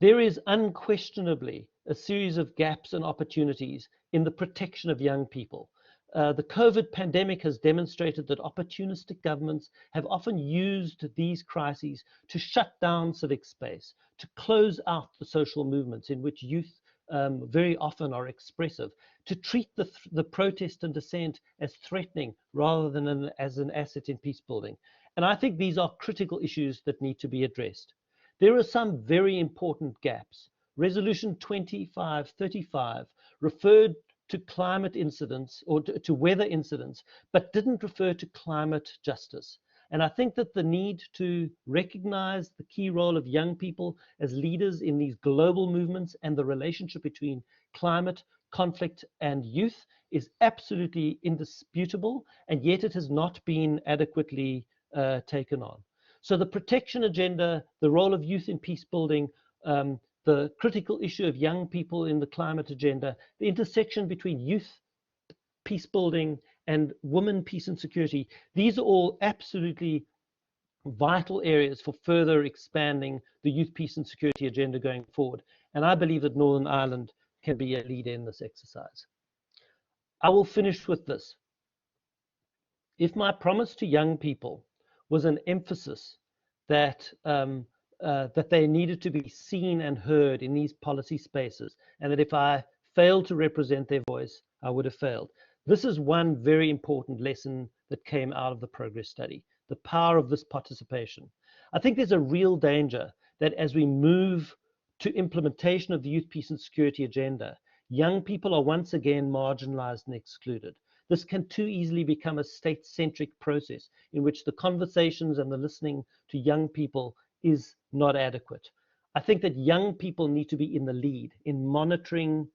There is unquestionably a series of gaps and opportunities in the protection of young people. The COVID pandemic has demonstrated that opportunistic governments have often used these crises to shut down civic space, to close out the social movements in which youth very often are expressive, to treat the protest and dissent as threatening rather than as an asset in peace building. And I think these are critical issues that need to be addressed. There are some very important gaps. Resolution 2535 referred to climate incidents or to weather incidents, but didn't refer to climate justice. And I think that the need to recognize the key role of young people as leaders in these global movements and the relationship between climate, conflict, and youth is absolutely indisputable, and yet it has not been adequately taken on. So the protection agenda, the role of youth in peace building, the critical issue of young people in the climate agenda, the intersection between youth, peace building, and women, peace and security, these are all absolutely vital areas for further expanding the youth, peace and security agenda going forward. And I believe that Northern Ireland can be a leader in this exercise. I will finish with this. If my promise to young people was an emphasis that that they needed to be seen and heard in these policy spaces, and that if I failed to represent their voice, I would have failed. This is one very important lesson that came out of the progress study, the power of this participation. I think there's a real danger that as we move to implementation of the youth, peace and security agenda, young people are once again marginalized and excluded. This can too easily become a state-centric process in which the conversations and the listening to young people is not adequate. I think that young people need to be in the lead in monitoring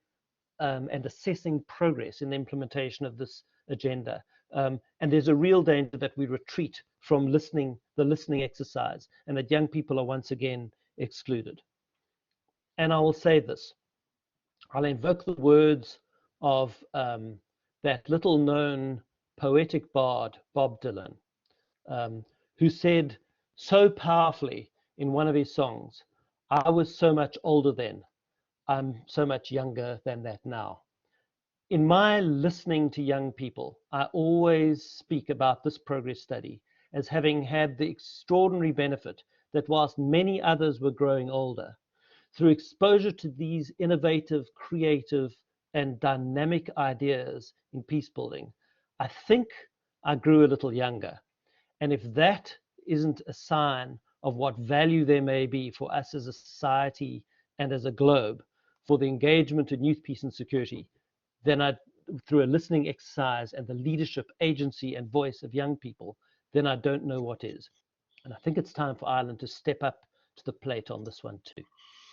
and assessing progress in the implementation of this agenda. And there's a real danger that we retreat from the listening exercise, and that young people are once again excluded. And I will say this, I'll invoke the words of that little known poetic bard, Bob Dylan, who said so powerfully in one of his songs, "I was so much older then, I'm so much younger than that now." In my listening to young people, I always speak about this progress study as having had the extraordinary benefit that whilst many others were growing older, through exposure to these innovative, creative, and dynamic ideas in peace building, I think I grew a little younger. And if that isn't a sign of what value there may be for us as a society and as a globe for the engagement in youth, peace and security, then through a listening exercise and the leadership, agency and voice of young people, then I don't know what is. And I think it's time for Ireland to step up to the plate on this one too.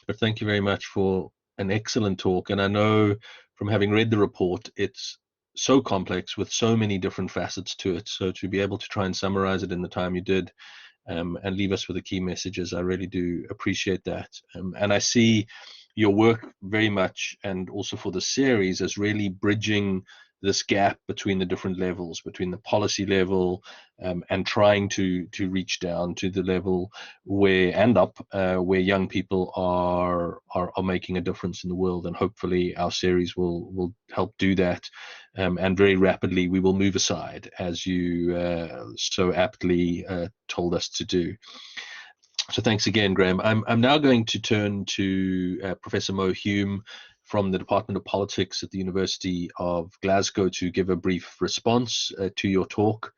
But thank you very much for an excellent talk. And I know from having read the report, it's so complex with so many different facets to it. So to be able to try and summarize it in the time you did and leave us with the key messages, I really do appreciate that. And I see your work very much, and also for the series, as really bridging this gap between the different levels, between the policy level and trying to reach down to the level where young people are making a difference in the world. And hopefully our series will help do that and very rapidly we will move aside, as you so aptly told us to do. So thanks again, Graeme. I'm now going to turn to Professor Mo Hume from the Department of Politics at the University of Glasgow to give a brief response to your talk.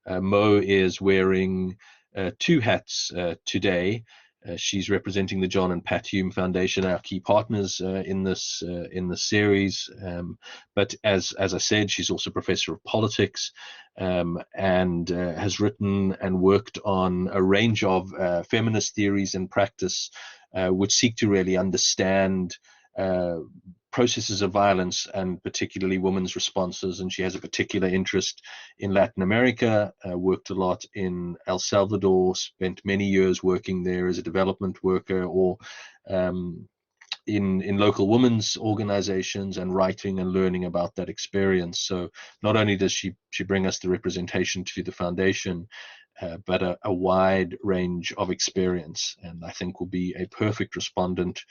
Mo is wearing two hats today. She's representing the John and Pat Hume Foundation, our key partners in this series. But as I said, she's also Professor of Politics and has written and worked on a range of feminist theories and practice which seek to really understand processes of violence and particularly women's responses. And she has a particular interest in Latin America, worked a lot in El Salvador, spent many years working there as a development worker or in local women's organizations, and writing and learning about that experience. So not only does she bring us the representation to the foundation, but a wide range of experience, and I think will be a perfect respondent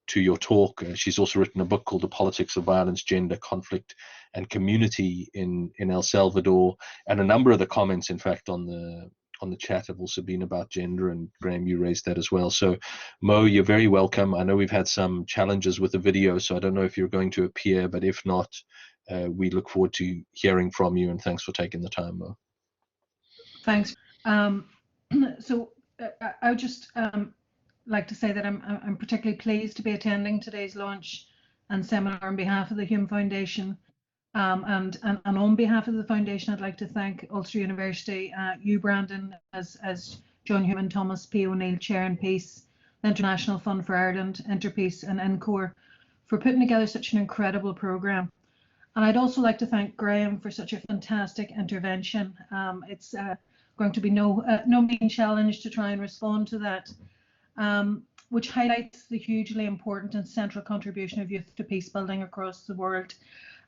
to your talk. She's also written a book called The Politics of Violence, Gender, Conflict and Community in El Salvador, and a number of the comments, in fact, on the chat have also been about gender, and Graeme, you raised that as well. So Mo, you're very welcome. I know we've had some challenges with the video, so I don't know if you're going to appear, but if not, we look forward to hearing from you, and thanks for taking the time, Mo. Thanks. So I would just like to say that I'm particularly pleased to be attending today's launch and seminar on behalf of the Hume Foundation. And on behalf of the foundation, I'd like to thank Ulster University, you, Brandon, as John Hume and Thomas P. O'Neill Chair in Peace, the International Fund for Ireland, Interpeace and INCORE for putting together such an incredible programme. And I'd also like to thank Graeme for such a fantastic intervention. It's going to be no mean challenge to try and respond to that, which highlights the hugely important and central contribution of youth to peace building across the world.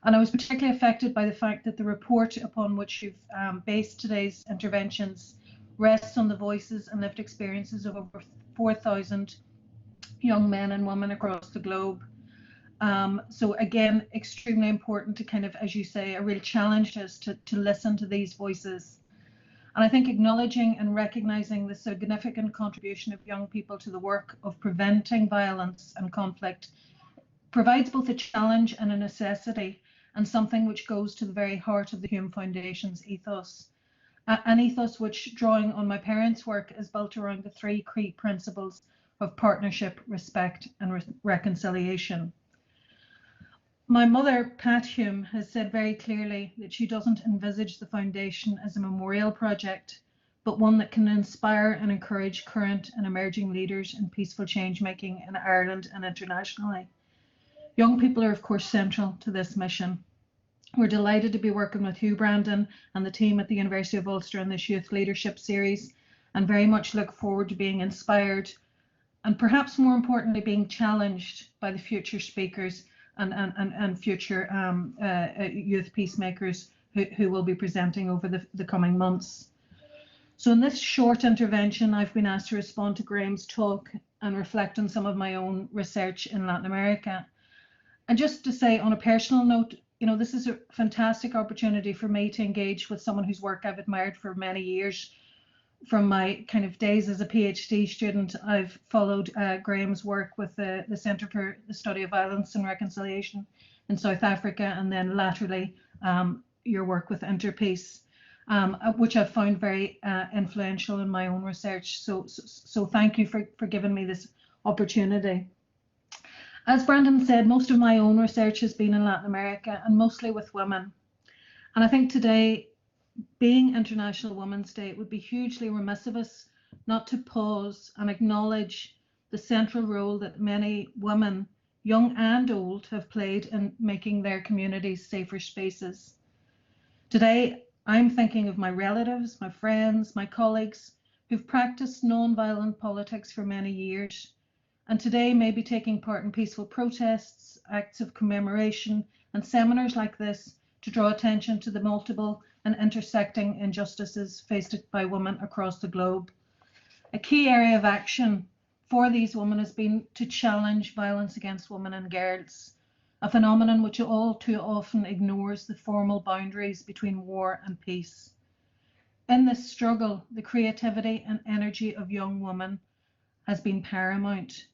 And I was particularly affected by the fact that the report upon which you've based today's interventions rests on the voices and lived experiences of over 4,000 young men and women across the globe. So again, extremely important to kind of, as you say, a real challenge to us to listen to these voices. And I think acknowledging and recognizing the significant contribution of young people to the work of preventing violence and conflict provides both a challenge and a necessity, and something which goes to the very heart of the Hume Foundation's ethos. An ethos which, drawing on my parents' work, is built around the three key principles of partnership, respect, and reconciliation. My mother, Pat Hume, has said very clearly that she doesn't envisage the foundation as a memorial project, but one that can inspire and encourage current and emerging leaders in peaceful change making in Ireland and internationally. Young people are, of course, central to this mission. We're delighted to be working with you, Brandon, and the team at the University of Ulster in this Youth Leadership Series, and very much look forward to being inspired and perhaps more importantly, being challenged by the future speakers and future youth peacemakers who will be presenting over the coming months. So in this short intervention, I've been asked to respond to Graeme's talk and reflect on some of my own research in Latin America. And just to say on a personal note, you know, this is a fantastic opportunity for me to engage with someone whose work I've admired for many years. From my kind of days as a PhD student, I've followed Graeme's work with the Centre for the Study of Violence and Reconciliation in South Africa, and then laterally your work with Interpeace, which I've found very influential in my own research. So thank you for giving me this opportunity. As Brandon said, most of my own research has been in Latin America and mostly with women. And I think today, being International Women's Day, it would be hugely remiss of us not to pause and acknowledge the central role that many women, young and old, have played in making their communities safer spaces. Today, I'm thinking of my relatives, my friends, my colleagues who've practiced non-violent politics for many years, and today may be taking part in peaceful protests, acts of commemoration, and seminars like this to draw attention to the multiple and intersecting injustices faced by women across the globe. A key area of action for these women has been to challenge violence against women and girls. a phenomenon which all too often ignores the formal boundaries between war and peace. In this struggle, the creativity and energy of young women has been paramount.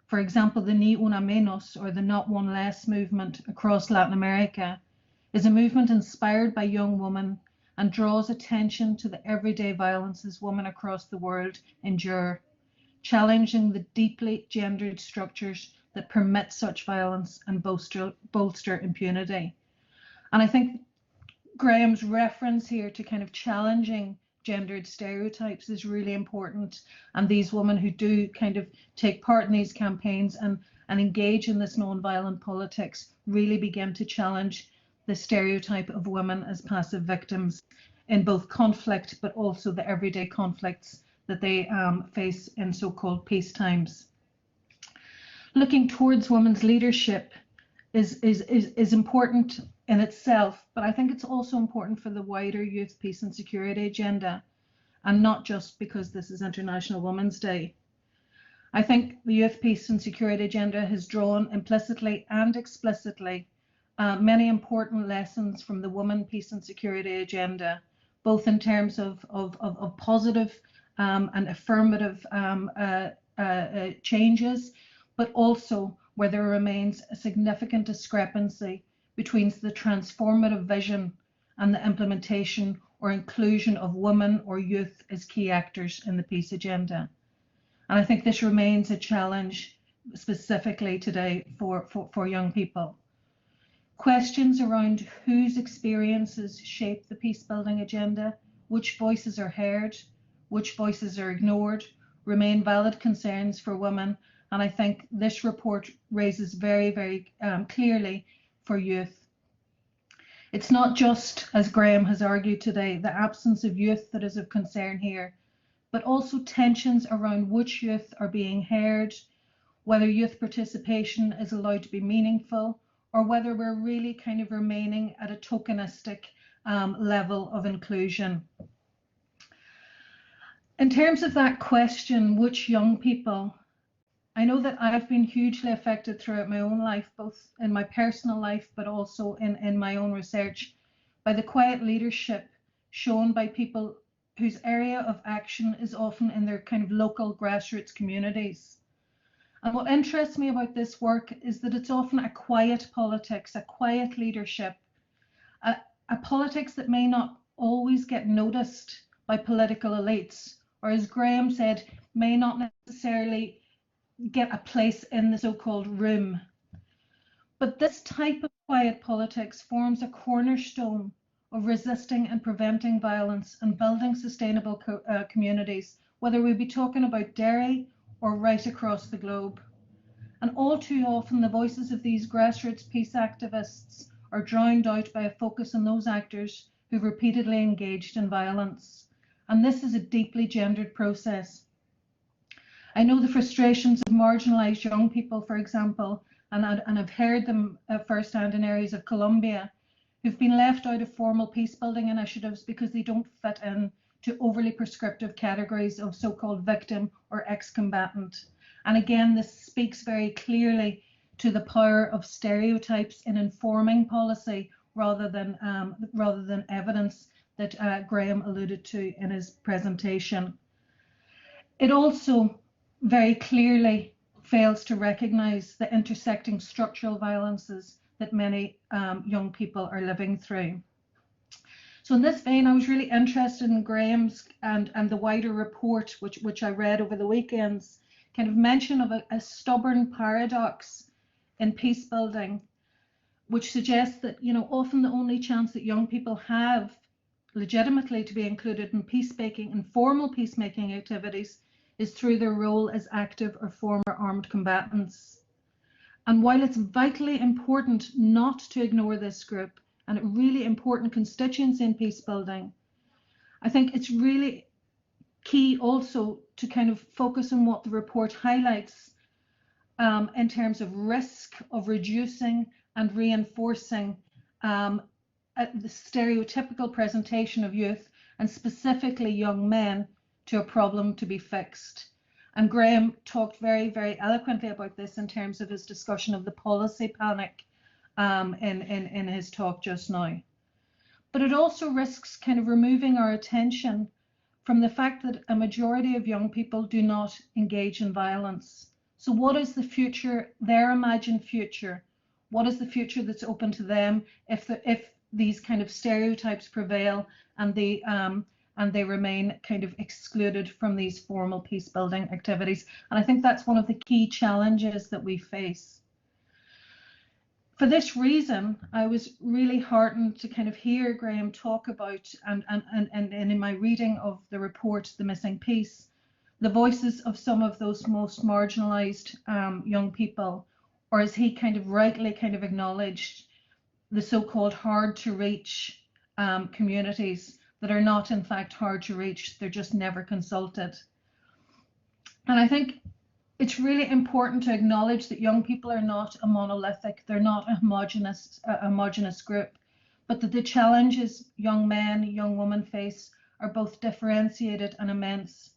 For example, the Ni Una Menos, or the Not One Less movement across Latin America, is a movement inspired by young women and draws attention to the everyday violences women across the world endure, challenging the deeply gendered structures that permit such violence and bolster impunity. And I think Graeme's reference here to kind of challenging gendered stereotypes is really important, and these women who do kind of take part in these campaigns and engage in this non-violent politics really begin to challenge the stereotype of women as passive victims in both conflict but also the everyday conflicts that they face in so-called peace times. Looking towards women's leadership is important in itself, but I think it's also important for the wider youth, peace and security agenda, and not just because this is International Women's Day. I think the youth, peace and security agenda has drawn implicitly and explicitly many important lessons from the women, peace and security agenda, both in terms of positive and affirmative changes, but also where there remains a significant discrepancy between the transformative vision and the implementation or inclusion of women or youth as key actors in the peace agenda. And I think this remains a challenge specifically today for young people. Questions around whose experiences shape the peace building agenda, which voices are heard, which voices are ignored, remain valid concerns for women. And I think this report raises very, very clearly for youth. It's not just, as Graeme has argued today, the absence of youth that is of concern here, but also tensions around which youth are being heard, whether youth participation is allowed to be meaningful, or whether we're really kind of remaining at a tokenistic level of inclusion. In terms of that question, which young people, I know that I've been hugely affected throughout my own life, both in my personal life, but also in my own research, by the quiet leadership shown by people whose area of action is often in their kind of local grassroots communities. And what interests me about this work is that it's often a quiet politics, a quiet leadership, a politics that may not always get noticed by political elites, or as Graeme said, may not necessarily get a place in the so-called room. But this type of quiet politics forms a cornerstone of resisting and preventing violence and building sustainable communities, whether we be talking about Derry or right across the globe. And all too often the voices of these grassroots peace activists are drowned out by a focus on those actors who've repeatedly engaged in violence. And this is a deeply gendered process. I know the frustrations of marginalised young people, for example, and I've heard them firsthand in areas of Colombia, who've been left out of formal peace building initiatives because they don't fit in to overly prescriptive categories of so-called victim or ex-combatant. And again, this speaks very clearly to the power of stereotypes in informing policy rather than evidence that Graeme alluded to in his presentation. It also very clearly fails to recognise the intersecting structural violences that many young people are living through. So in this vein, I was really interested in Graeme's and the wider report, which I read over the weekends, kind of mention of a stubborn paradox in peace building, which suggests that, you know, often the only chance that young people have legitimately to be included in peacemaking and formal peacemaking activities is through their role as active or former armed combatants. And while it's vitally important not to ignore this group and a really important constituency in peace building, I think it's really key also to kind of focus on what the report highlights in terms of risk of reducing and reinforcing the stereotypical presentation of youth, and specifically young men, to a problem to be fixed. And Graeme talked very, very eloquently about this in terms of his discussion of the policy panic in his talk just now. But it also risks kind of removing our attention from the fact that a majority of young people do not engage in violence. So what is the future, their imagined future? What is the future that's open to them if these kind of stereotypes prevail and they remain kind of excluded from these formal peace building activities? And I think that's one of the key challenges that we face. For this reason, I was really heartened to kind of hear Graeme talk about, and in my reading of the report, The Missing Piece, the voices of some of those most marginalised young people, or as he kind of rightly kind of acknowledged, the so-called hard to reach communities that are not in fact hard to reach, they're just never consulted. And I think it's really important to acknowledge that young people are not a monolithic, they're not a homogenous group, but that the challenges young men, young women face are both differentiated and immense.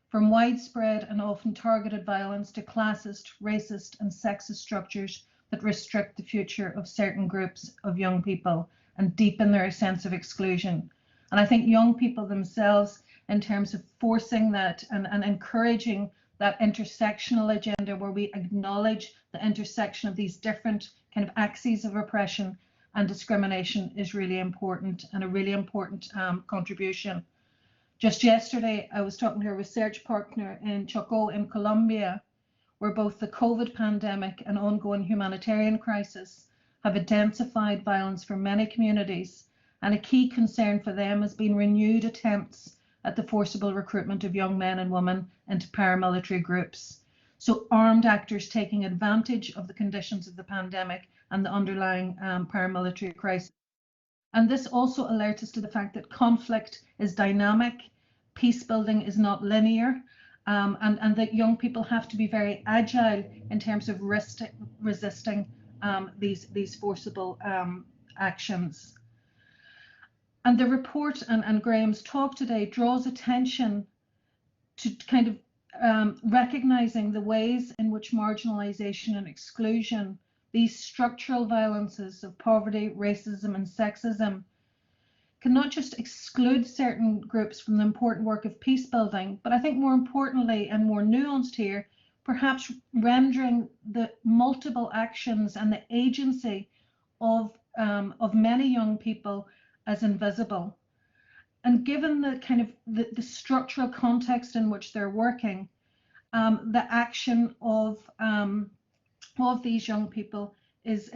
From widespread and often targeted violence to classist, racist and sexist structures that restrict the future of certain groups of young people and deepen their sense of exclusion. And I think young people themselves, in terms of forcing that and encouraging that intersectional agenda where we acknowledge the intersection of these different kind of axes of oppression and discrimination, is really important, and a really important contribution. Just yesterday, I was talking to a research partner in Choco in Colombia, where both the COVID pandemic and ongoing humanitarian crisis have intensified violence for many communities, and a key concern for them has been renewed attempts at the forcible recruitment of young men and women into paramilitary groups. So armed actors taking advantage of the conditions of the pandemic and the underlying paramilitary crisis. And this also alerts us to the fact that conflict is dynamic, peace building is not linear, and that young people have to be very agile in terms of resisting these forcible actions. And the report and Graeme's talk today draws attention to kind of recognizing the ways in which marginalization and exclusion, these structural violences of poverty, racism and sexism, can not just exclude certain groups from the important work of peace building, but I think more importantly and more nuanced here, perhaps rendering the multiple actions and the agency of many young people as invisible. And given the kind of the structural context in which they're working, the action of these young people is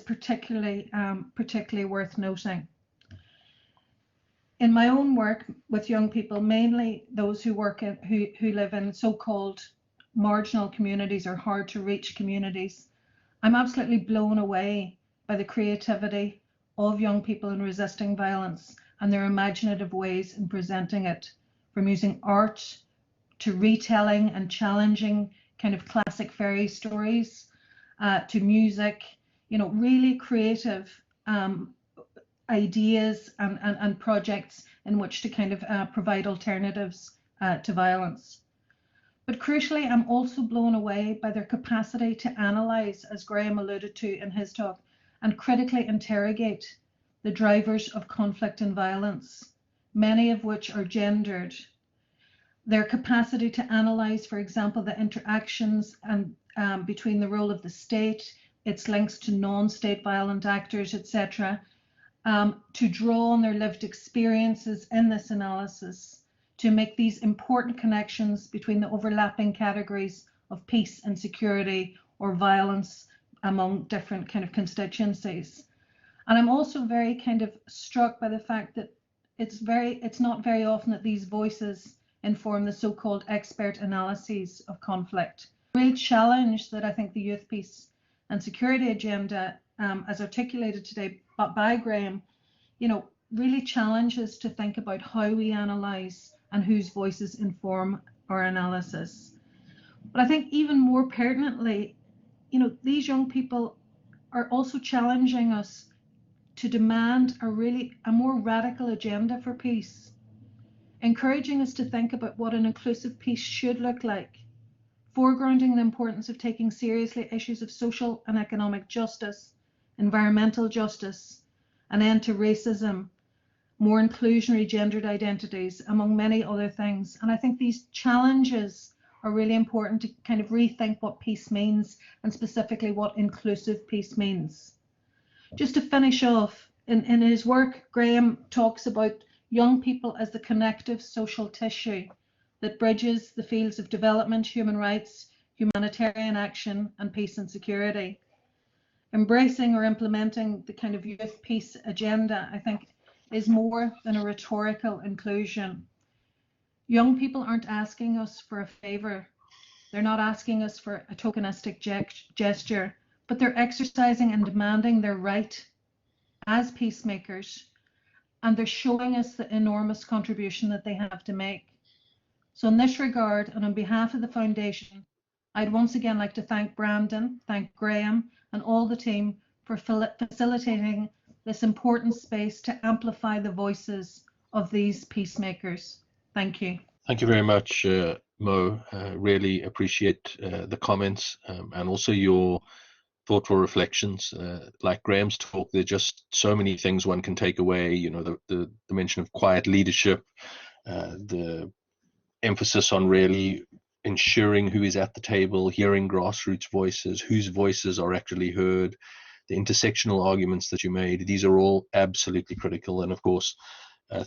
particularly worth noting. In my own work with young people, mainly those who live in so-called marginal communities or hard to reach communities, I'm absolutely blown away by the creativity of young people in resisting violence and their imaginative ways in presenting it, from using art to retelling and challenging kind of classic fairy stories, to music, really creative ideas and projects in which to kind of provide alternatives to violence. But crucially, I'm also blown away by their capacity to analyse, as Graeme alluded to in his talk, and critically interrogate the drivers of conflict and violence, many of which are gendered. Their capacity to analyse, for example, the interactions and between the role of the state, its links to non-state violent actors, etc., to draw on their lived experiences in this analysis, to make these important connections between the overlapping categories of peace and security or violence among different kind of constituencies. And I'm also very kind of struck by the fact that it's not very often that these voices inform the so-called expert analyses of conflict. The real challenge that I think the youth, peace and security agenda, as articulated today by Graeme, really challenges to think about how we analyse and whose voices inform our analysis. But I think even more pertinently, these young people are also challenging us to demand a more radical agenda for peace, encouraging us to think about what an inclusive peace should look like, foregrounding the importance of taking seriously issues of social and economic justice, environmental justice, an end to racism, more inclusionary gendered identities, among many other things. And I think these challenges are really important to kind of rethink what peace means, and specifically what inclusive peace means. Just to finish off, in his work, Graeme talks about young people as the connective social tissue that bridges the fields of development, human rights, humanitarian action, and peace and security. Embracing or implementing the kind of youth peace agenda, I think, is more than a rhetorical inclusion. Young people aren't asking us for a favor. They're not asking us for a tokenistic gesture, but they're exercising and demanding their right as peacemakers, and they're showing us the enormous contribution that they have to make. So in this regard, and on behalf of the Foundation, I'd once again like to thank Brandon, thank Graeme, and all the team for facilitating this important space to amplify the voices of these peacemakers. Thank you. Thank you very much, Mo. Really appreciate the comments and also your thoughtful reflections. Like Graeme's talk, there are just so many things one can take away. You know, the mention of quiet leadership, the emphasis on really ensuring who is at the table, hearing grassroots voices, whose voices are actually heard, the intersectional arguments that you made. These are all absolutely critical. And of course,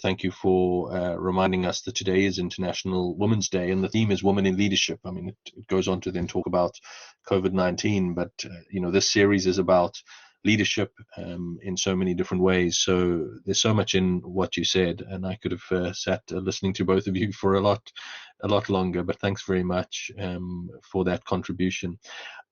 thank you for reminding us that today is International Women's Day, and the theme is Women in Leadership. I mean, it goes on to then talk about COVID-19, but you know, this series is about leadership in so many different ways. So there's so much in what you said, and I could have sat listening to both of you for a lot longer. But thanks very much for that contribution.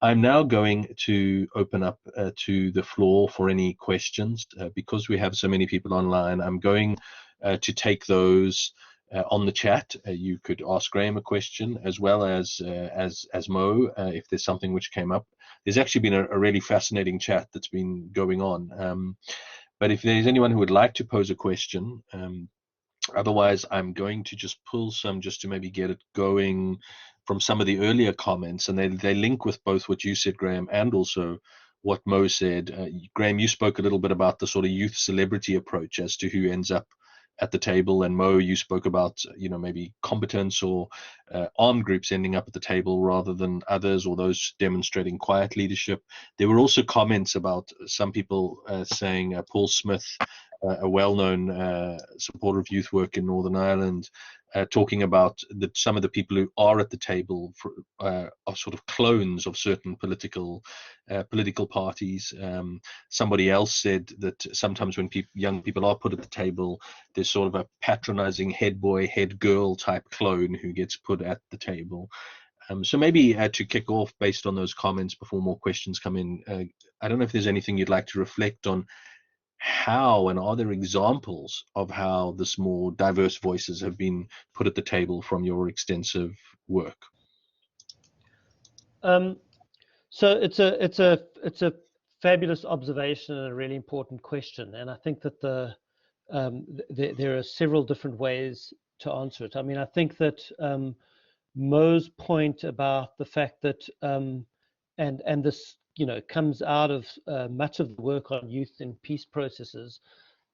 I'm now going to open up to the floor for any questions. Because we have so many people online, I'm going to take those on the chat. You could ask Graeme a question as well as Mo if there's something which came up. There's actually been a really fascinating chat that's been going on. But if there's anyone who would like to pose a question, otherwise I'm going to just pull some just to maybe get it going from some of the earlier comments, and they link with both what you said, Graeme, and also what Mo said. Graeme, you spoke a little bit about the sort of youth celebrity approach as to who ends up at the table, and Mo, you spoke about, you know, maybe competence or armed groups ending up at the table rather than others, or those demonstrating quiet leadership. There were also comments about some people saying Paul Smith, a well-known supporter of youth work in Northern Ireland, talking about that some of the people who are at the table are sort of clones of certain political parties. Somebody else said that sometimes when young people are put at the table, there's sort of a patronizing head boy, head girl type clone who gets put at the table. So maybe to kick off based on those comments before more questions come in, I don't know if there's anything you'd like to reflect on. How, and are there examples of how this more diverse voices have been put at the table from your extensive work? So it's a fabulous observation and a really important question, and I think that there are several different ways to answer it. I mean, I think that Mo's point about the fact that and this, you know, comes out of much of the work on youth in peace processes,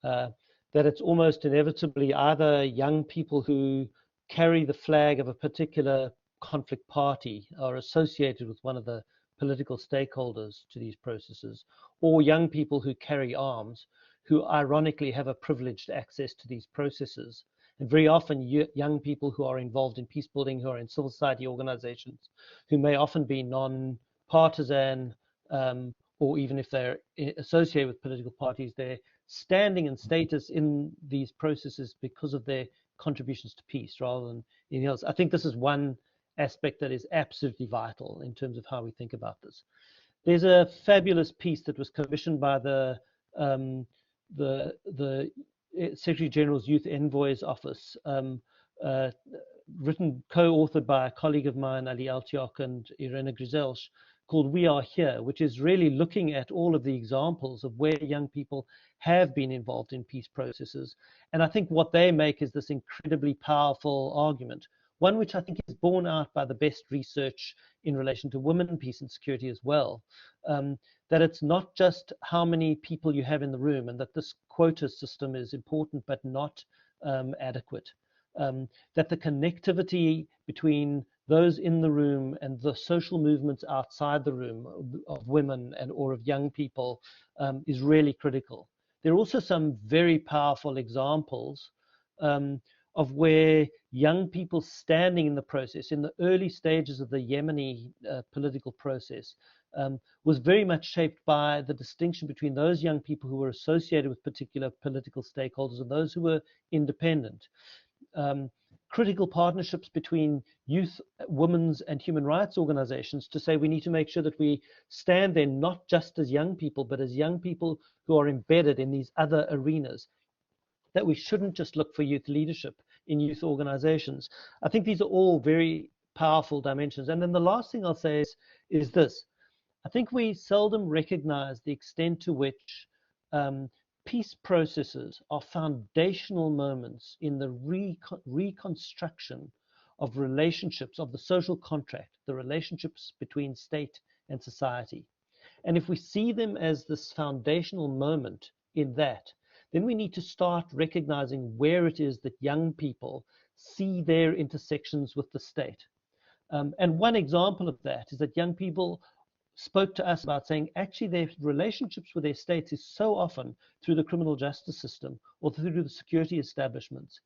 that it's almost inevitably either young people who carry the flag of a particular conflict party are associated with one of the political stakeholders to these processes, or young people who carry arms who ironically have a privileged access to these processes. And very often young people who are involved in peace building, who are in civil society organizations, who may often be non-partisan, or even if they're associated with political parties, their standing and status in these processes because of their contributions to peace rather than anything else. I think this is one aspect that is absolutely vital in terms of how we think about this. There's a fabulous piece that was commissioned by the Secretary General's Youth Envoy's Office, written, co-authored by a colleague of mine, Ali Altiok and Irena Grizelsh, called We Are Here, which is really looking at all of the examples of where young people have been involved in peace processes. And I think what they make is this incredibly powerful argument. one which I think is borne out by the best research in relation to women, peace and security as well, that it's not just how many people you have in the room, and that this quota system is important but not adequate. That the connectivity between those in the room and the social movements outside the room of women and or of young people is really critical. There are also some very powerful examples of where young people standing in the process, in the early stages of the Yemeni political process, was very much shaped by the distinction between those young people who were associated with particular political stakeholders and those who were independent. Critical partnerships between youth, women's and human rights organizations to say we need to make sure that we stand there not just as young people, but as young people who are embedded in these other arenas, that we shouldn't just look for youth leadership in youth organizations. I think these are all very powerful dimensions. And then the last thing I'll say is this. I think we seldom recognize the extent to which peace processes are foundational moments in the reconstruction of relationships, of the social contract, the relationships between state and society. And if we see them as this foundational moment in that, then we need to start recognizing where it is that young people see their intersections with the state. And one example of that is that young people spoke to us about saying actually their relationships with their states is so often through the criminal justice system or through the security establishments.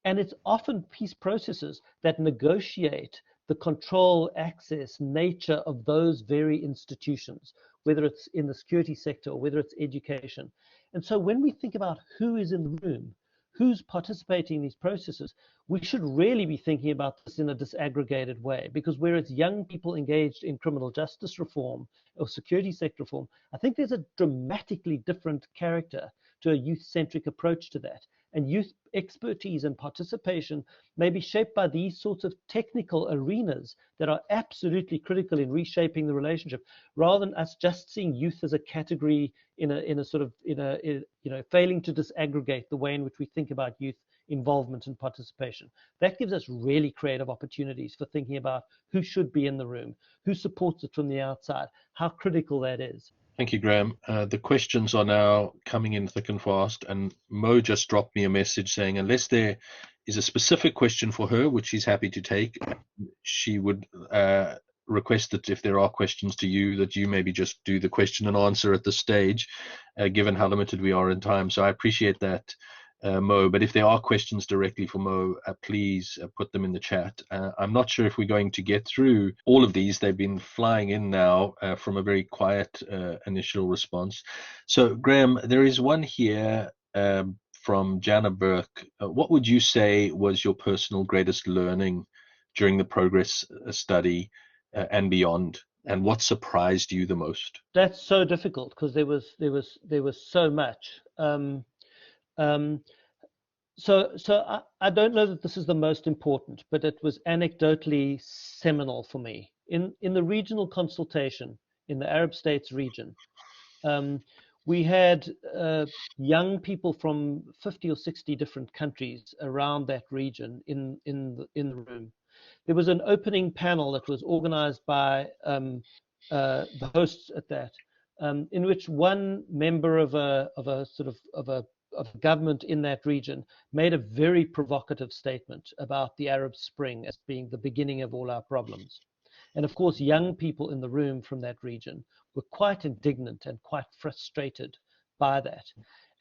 And it's often peace processes that negotiate the control, access, nature of those very institutions, whether it's in the security sector or whether it's education. And so when we think about who is in the room, who's participating in these processes, we should really be thinking about this in a disaggregated way, because where it's young people engaged in criminal justice reform or security sector reform, I think there's a dramatically different character to a youth-centric approach to that. And youth expertise and participation may be shaped by these sorts of technical arenas that are absolutely critical in reshaping the relationship, rather than us just seeing youth as a category in failing to disaggregate the way in which we think about youth involvement and participation. That gives us really creative opportunities for thinking about who should be in the room, who supports it from the outside, how critical that is. Thank you, Graeme. The questions are now coming in thick and fast, and Mo just dropped me a message saying unless there is a specific question for her, which she's happy to take, she would request that if there are questions to you, that you maybe just do the question and answer at this stage, given how limited we are in time. So I appreciate that, Mo, but if there are questions directly for Mo, please put them in the chat. I'm not sure if we're going to get through all of these. They've been flying in now from a very quiet initial response. So Graeme, there is one here from Jana Burke. What would you say was your personal greatest learning during the progress study and beyond? And what surprised you the most? That's so difficult because there was so much. So I don't know that this is the most important, but it was anecdotally seminal for me. In the regional consultation in the Arab States region, we had young people from 50 or 60 different countries around that region in the room. There was an opening panel that was organized by the hosts at that, in which one member of a government in that region made a very provocative statement about the Arab Spring as being the beginning of all our problems. And of course, young people in the room from that region were quite indignant and quite frustrated by that.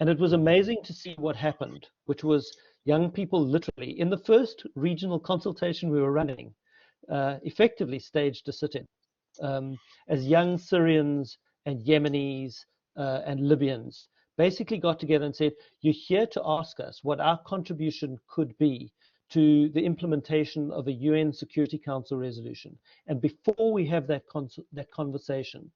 And it was amazing to see what happened, which was young people literally, in the first regional consultation we were running, effectively staged a sit-in as young Syrians and Yemenis and Libyans basically got together and said, you're here to ask us what our contribution could be to the implementation of a UN Security Council resolution. And before we have that conversation,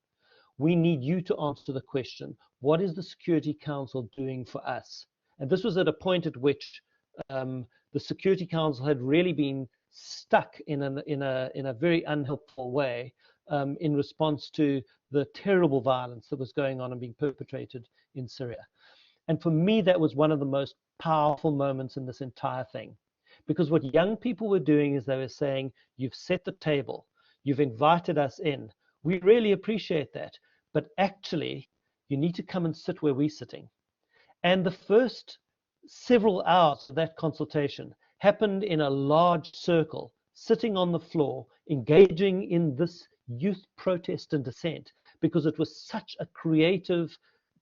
we need you to answer the question, what is the Security Council doing for us? And this was at a point at which the Security Council had really been stuck in a very unhelpful way in response to the terrible violence that was going on and being perpetrated in Syria. And for me, that was one of the most powerful moments in this entire thing, Because what young people were doing is they were saying, you've set the table, you've invited us in, we really appreciate that, but actually you need to come and sit where we're sitting. And the first several hours of that consultation happened in a large circle, sitting on the floor, engaging in this youth protest and dissent, because it was such a creative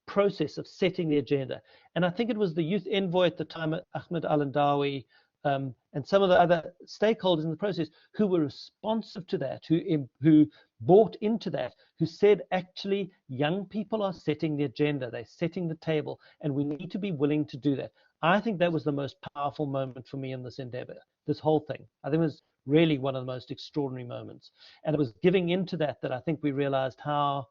process of setting the agenda. And I think it was the youth envoy at the time, Ahmed Al-Andawi, and some of the other stakeholders in the process who were responsive to that, who bought into that, who said, actually, young people are setting the agenda, they're setting the table, and we need to be willing to do that. I think that was the most powerful moment for me in this endeavor, this whole thing. I think it was really one of the most extraordinary moments. And it was giving into that I think we realized how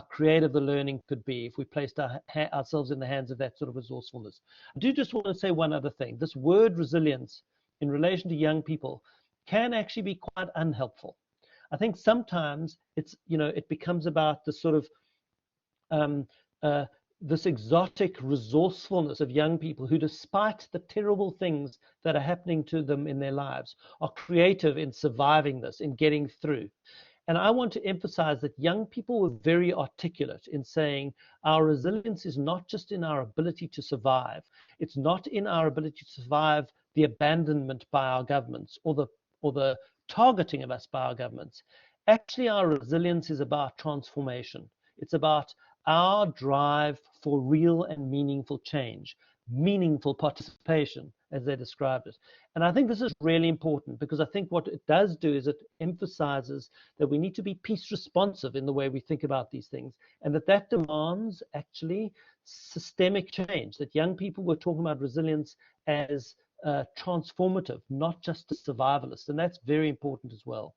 creative the learning could be if we placed ourselves in the hands of that sort of resourcefulness. I do just want to say one other thing. This word resilience in relation to young people can actually be quite unhelpful. I think sometimes it becomes about the sort of this exotic resourcefulness of young people who, despite the terrible things that are happening to them in their lives, are creative in surviving this, in getting through. And I want to emphasize that young people were very articulate in saying our resilience is not just in our ability to survive. It's not in our ability to survive the abandonment by our governments or the targeting of us by our governments. Actually, our resilience is about transformation. It's about our drive for real and meaningful change, meaningful participation, as they described it. And I think this is really important, because I think what it does do is it emphasizes that we need to be peace responsive in the way we think about these things, and that demands actually systemic change, that young people were talking about resilience as transformative, not just a survivalist. And that's very important as well.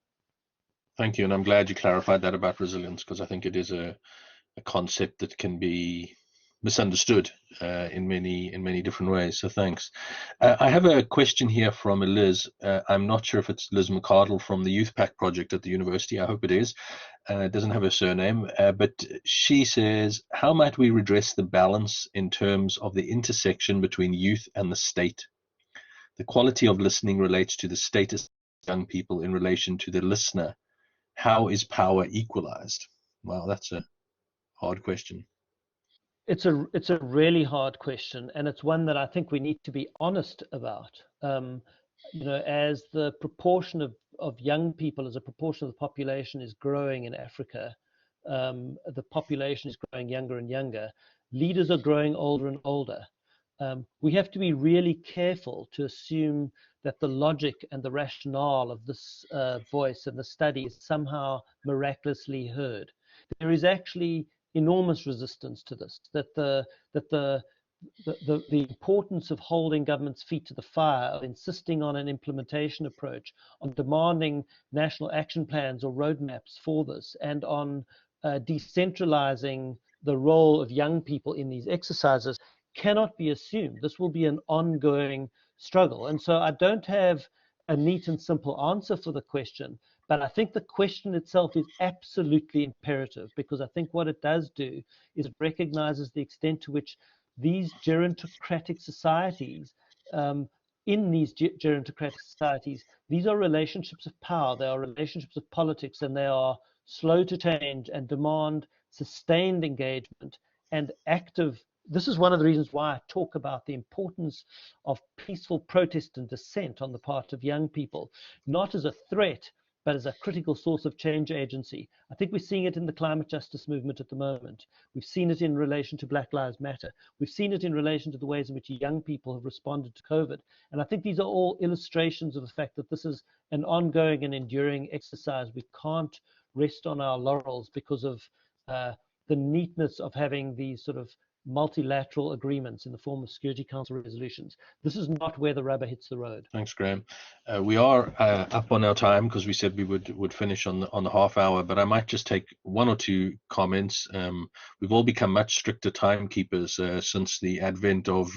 Thank you. And I'm glad you clarified that about resilience, because I think it is a concept that can be misunderstood in many different ways. So thanks. I have a question here from Liz. I'm not sure if it's Liz McCardle from the Youth Pack project at the university. I hope it is. It doesn't have her surname, but she says, how might we redress the balance in terms of the intersection between youth and the state? The quality of listening relates to the status of young people in relation to the listener. How is power equalized? Wow, that's a hard question. It's a really hard question, and it's one that I think we need to be honest about. As the proportion of young people as a proportion of the population is growing in Africa, the population is growing younger and younger. Leaders are growing older and older. We have to be really careful to assume that the logic and the rationale of this voice and the study is somehow miraculously heard. There is actually enormous resistance to this, that the importance of holding government's feet to the fire, of insisting on an implementation approach, on demanding national action plans or roadmaps for this, and on decentralizing the role of young people in these exercises cannot be assumed. This will be an ongoing struggle. And so I don't have a neat and simple answer for the question, but I think the question itself is absolutely imperative, because I think what it does do is it recognizes the extent to which these gerontocratic societies, in these gerontocratic societies, these are relationships of power, they are relationships of politics, and they are slow to change and demand sustained engagement and active. This is one of the reasons why I talk about the importance of peaceful protest and dissent on the part of young people, not as a threat, but as a critical source of change agency. I think we're seeing it in the climate justice movement at the moment. We've seen it in relation to Black Lives Matter. We've seen it in relation to the ways in which young people have responded to COVID. And I think these are all illustrations of the fact that this is an ongoing and enduring exercise. We can't rest on our laurels because of the neatness of having these sort of multilateral agreements in the form of Security Council resolutions. This is not where the rubber hits the road. Thanks, Graeme. We are up on our time, because we said we would finish on the half hour, but I might just take one or two comments. We've all become much stricter timekeepers since the advent of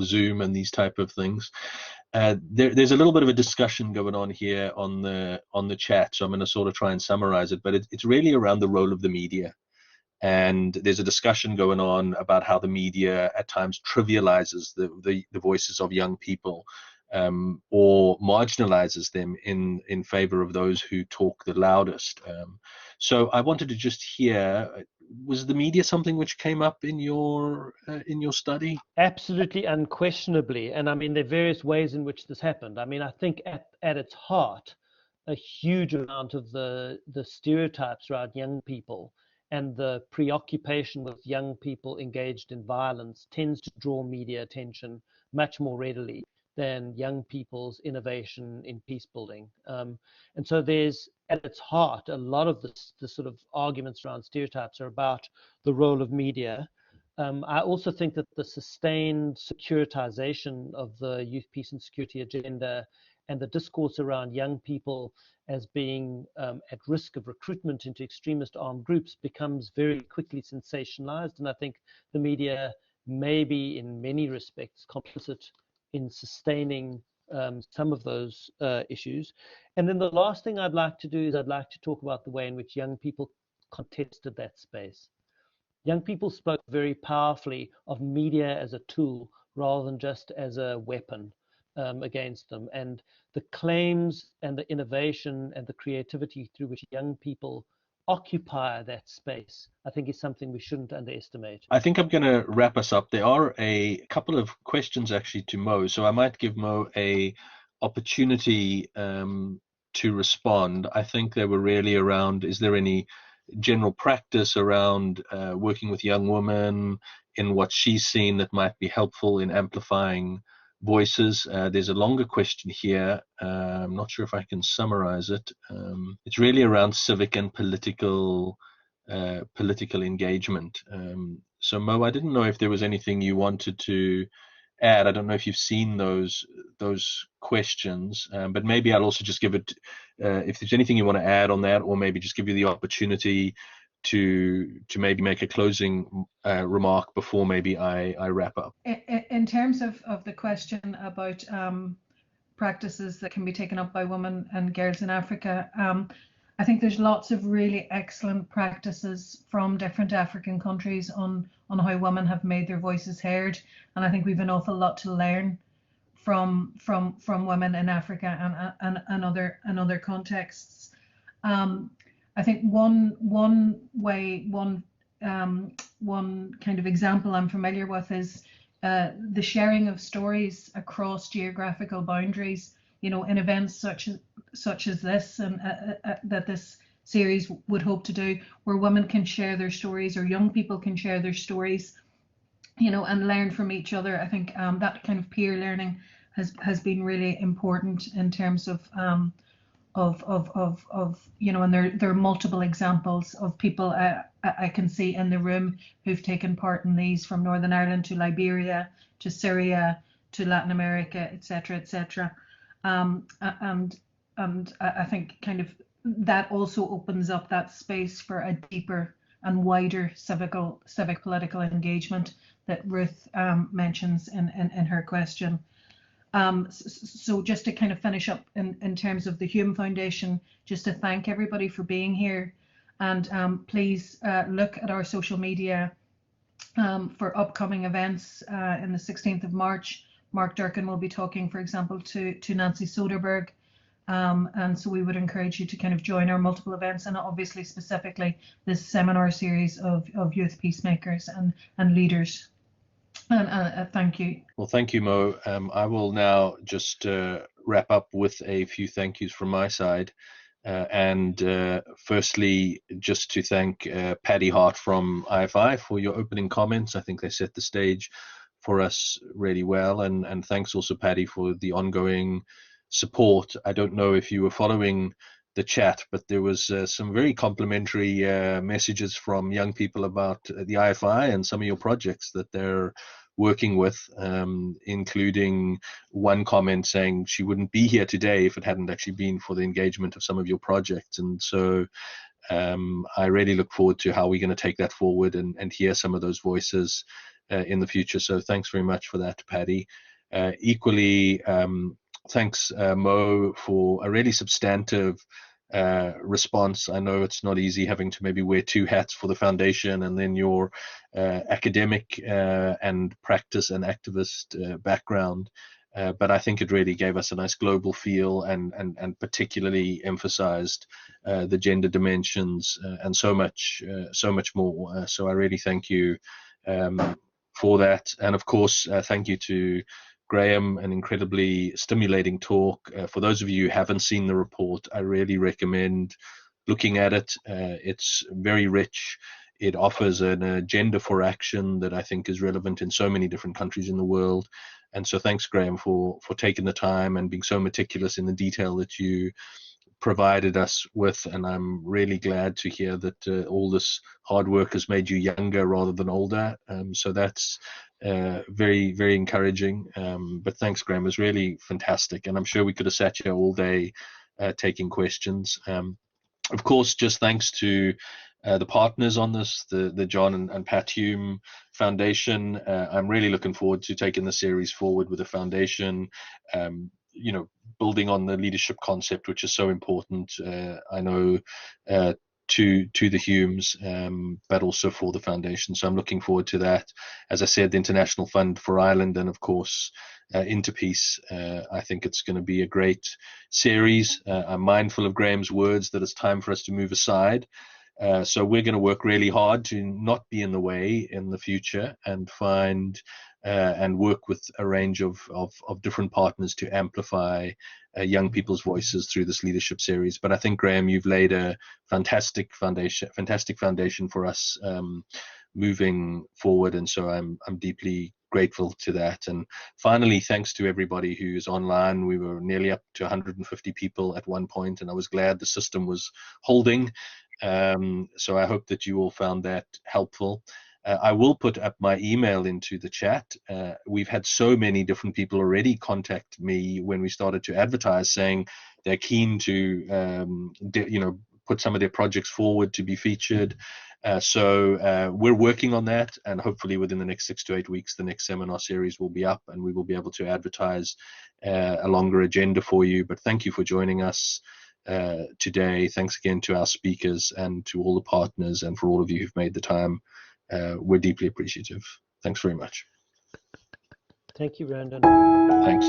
Zoom and these type of things. There's a little bit of a discussion going on here on the chat, so I'm going to sort of try and summarize it, but it's really around the role of the media. And there's a discussion going on about how the media at times trivializes the voices of young people, or marginalizes them in favor of those who talk the loudest. So I wanted to just hear, was the media something which came up in your study? Absolutely, unquestionably. And I mean, there are various ways in which this happened. I mean, I think at its heart, a huge amount of the stereotypes around young people and the preoccupation with young people engaged in violence tends to draw media attention much more readily than young people's innovation in peace building. And so there's, at its heart, a lot of the sort of arguments around stereotypes are about the role of media. I also think that the sustained securitization of the youth, peace and security agenda and the discourse around young people as being at risk of recruitment into extremist armed groups becomes very quickly sensationalized. And I think the media may be, in many respects, complicit in sustaining some of those issues. And then the last thing I'd like to do is I'd like to talk about the way in which young people contested that space. Young people spoke very powerfully of media as a tool rather than just as a weapon against them. And the claims and the innovation and the creativity through which young people occupy that space, I think, is something we shouldn't underestimate. I think I'm going to wrap us up. There are a couple of questions actually to Mo, so I might give Mo a opportunity to respond. I think they were really around, is there any general practice around working with young women in what she's seen that might be helpful in amplifying voices? There's a longer question here. I'm not sure if I can summarize it. It's really around civic and political engagement. So Mo, I didn't know if there was anything you wanted to add. I don't know if you've seen those questions, but maybe I'll also just give it, if there's anything you want to add on that, or maybe just give you the opportunity to maybe make a closing remark before maybe I wrap up. In terms of the question about practices that can be taken up by women and girls in Africa, I think there's lots of really excellent practices from different African countries on how women have made their voices heard, and I think we've an awful lot to learn from women in Africa and other contexts. I think one kind of example I'm familiar with is the sharing of stories across geographical boundaries. You know, in events such as this, and that this series would hope to do, where women can share their stories or young people can share their stories, you know, and learn from each other. I think that kind of peer learning has been really important in terms of you know, and there are multiple examples of people I can see in the room who've taken part in these, from Northern Ireland to Liberia to Syria to Latin America, etc., etc. And I think kind of that also opens up that space for a deeper and wider civic political engagement that Ruth mentions in her question. So just to kind of finish up in terms of the Hume Foundation, just to thank everybody for being here, and please look at our social media for upcoming events. In the 16th of March, Mark Durkin will be talking, for example, to Nancy Soderberg. And so we would encourage you to kind of join our multiple events, and obviously specifically this seminar series of youth peacemakers and leaders. And thank you. Well, thank you, Mo. I will now just wrap up with a few thank yous from my side. And firstly, just to thank Paddy Harte from IFI for your opening comments. I think they set the stage for us really well. And thanks also, Paddy, for the ongoing support. I don't know if you were following the chat, but there was some very complimentary messages from young people about the IFI and some of your projects that they're working with, including one comment saying she wouldn't be here today if it hadn't actually been for the engagement of some of your projects. And so I really look forward to how we're going to take that forward and hear some of those voices in the future. So thanks very much for that, Paddy. Equally, thanks, Mo, for a really substantive response. I know it's not easy having to maybe wear two hats for the foundation and then your academic and practice and activist background. but I think it really gave us a nice global feel and particularly emphasized the gender dimensions and so much more. So I really thank you for that. And of course, thank you to Graeme, an incredibly stimulating talk. For those of you who haven't seen the report, I really recommend looking at it. It's very rich. It offers an agenda for action that I think is relevant in so many different countries in the world. And so thanks, Graeme, for taking the time and being so meticulous in the detail that you provided us with. And I'm really glad to hear that all this hard work has made you younger rather than older. So that's very, very encouraging. But thanks, Graeme. It was really fantastic. And I'm sure we could have sat here all day taking questions. Of course, just thanks to the partners on this, the John and Pat Hume Foundation. I'm really looking forward to taking the series forward with the foundation, building on the leadership concept, which is so important, I know, to the Humes, but also for the foundation. So I'm looking forward to that. As I said, the International Fund for Ireland, and of course, Interpeace. I think it's going to be a great series. I'm mindful of Graeme's words that it's time for us to move aside. So we're going to work really hard to not be in the way in the future and find and work with a range of different partners to amplify young people's voices through this leadership series. But I think, Graeme, you've laid a fantastic foundation for us moving forward, and so I'm deeply grateful to that. And finally, thanks to everybody who's online. We were nearly up to 150 people at one point, and I was glad the system was holding. So I hope that you all found that helpful. I will put up my email into the chat. We've had so many different people already contact me when we started to advertise, saying they're keen to put some of their projects forward to be featured. So we're working on that, and hopefully within the next 6 to 8 weeks, the next seminar series will be up and we will be able to advertise a longer agenda for you. But thank you for joining us today. Thanks again to our speakers and to all the partners, and for all of you who've made the time. We're deeply appreciative. Thanks very much. Thank you, Brandon. Thanks.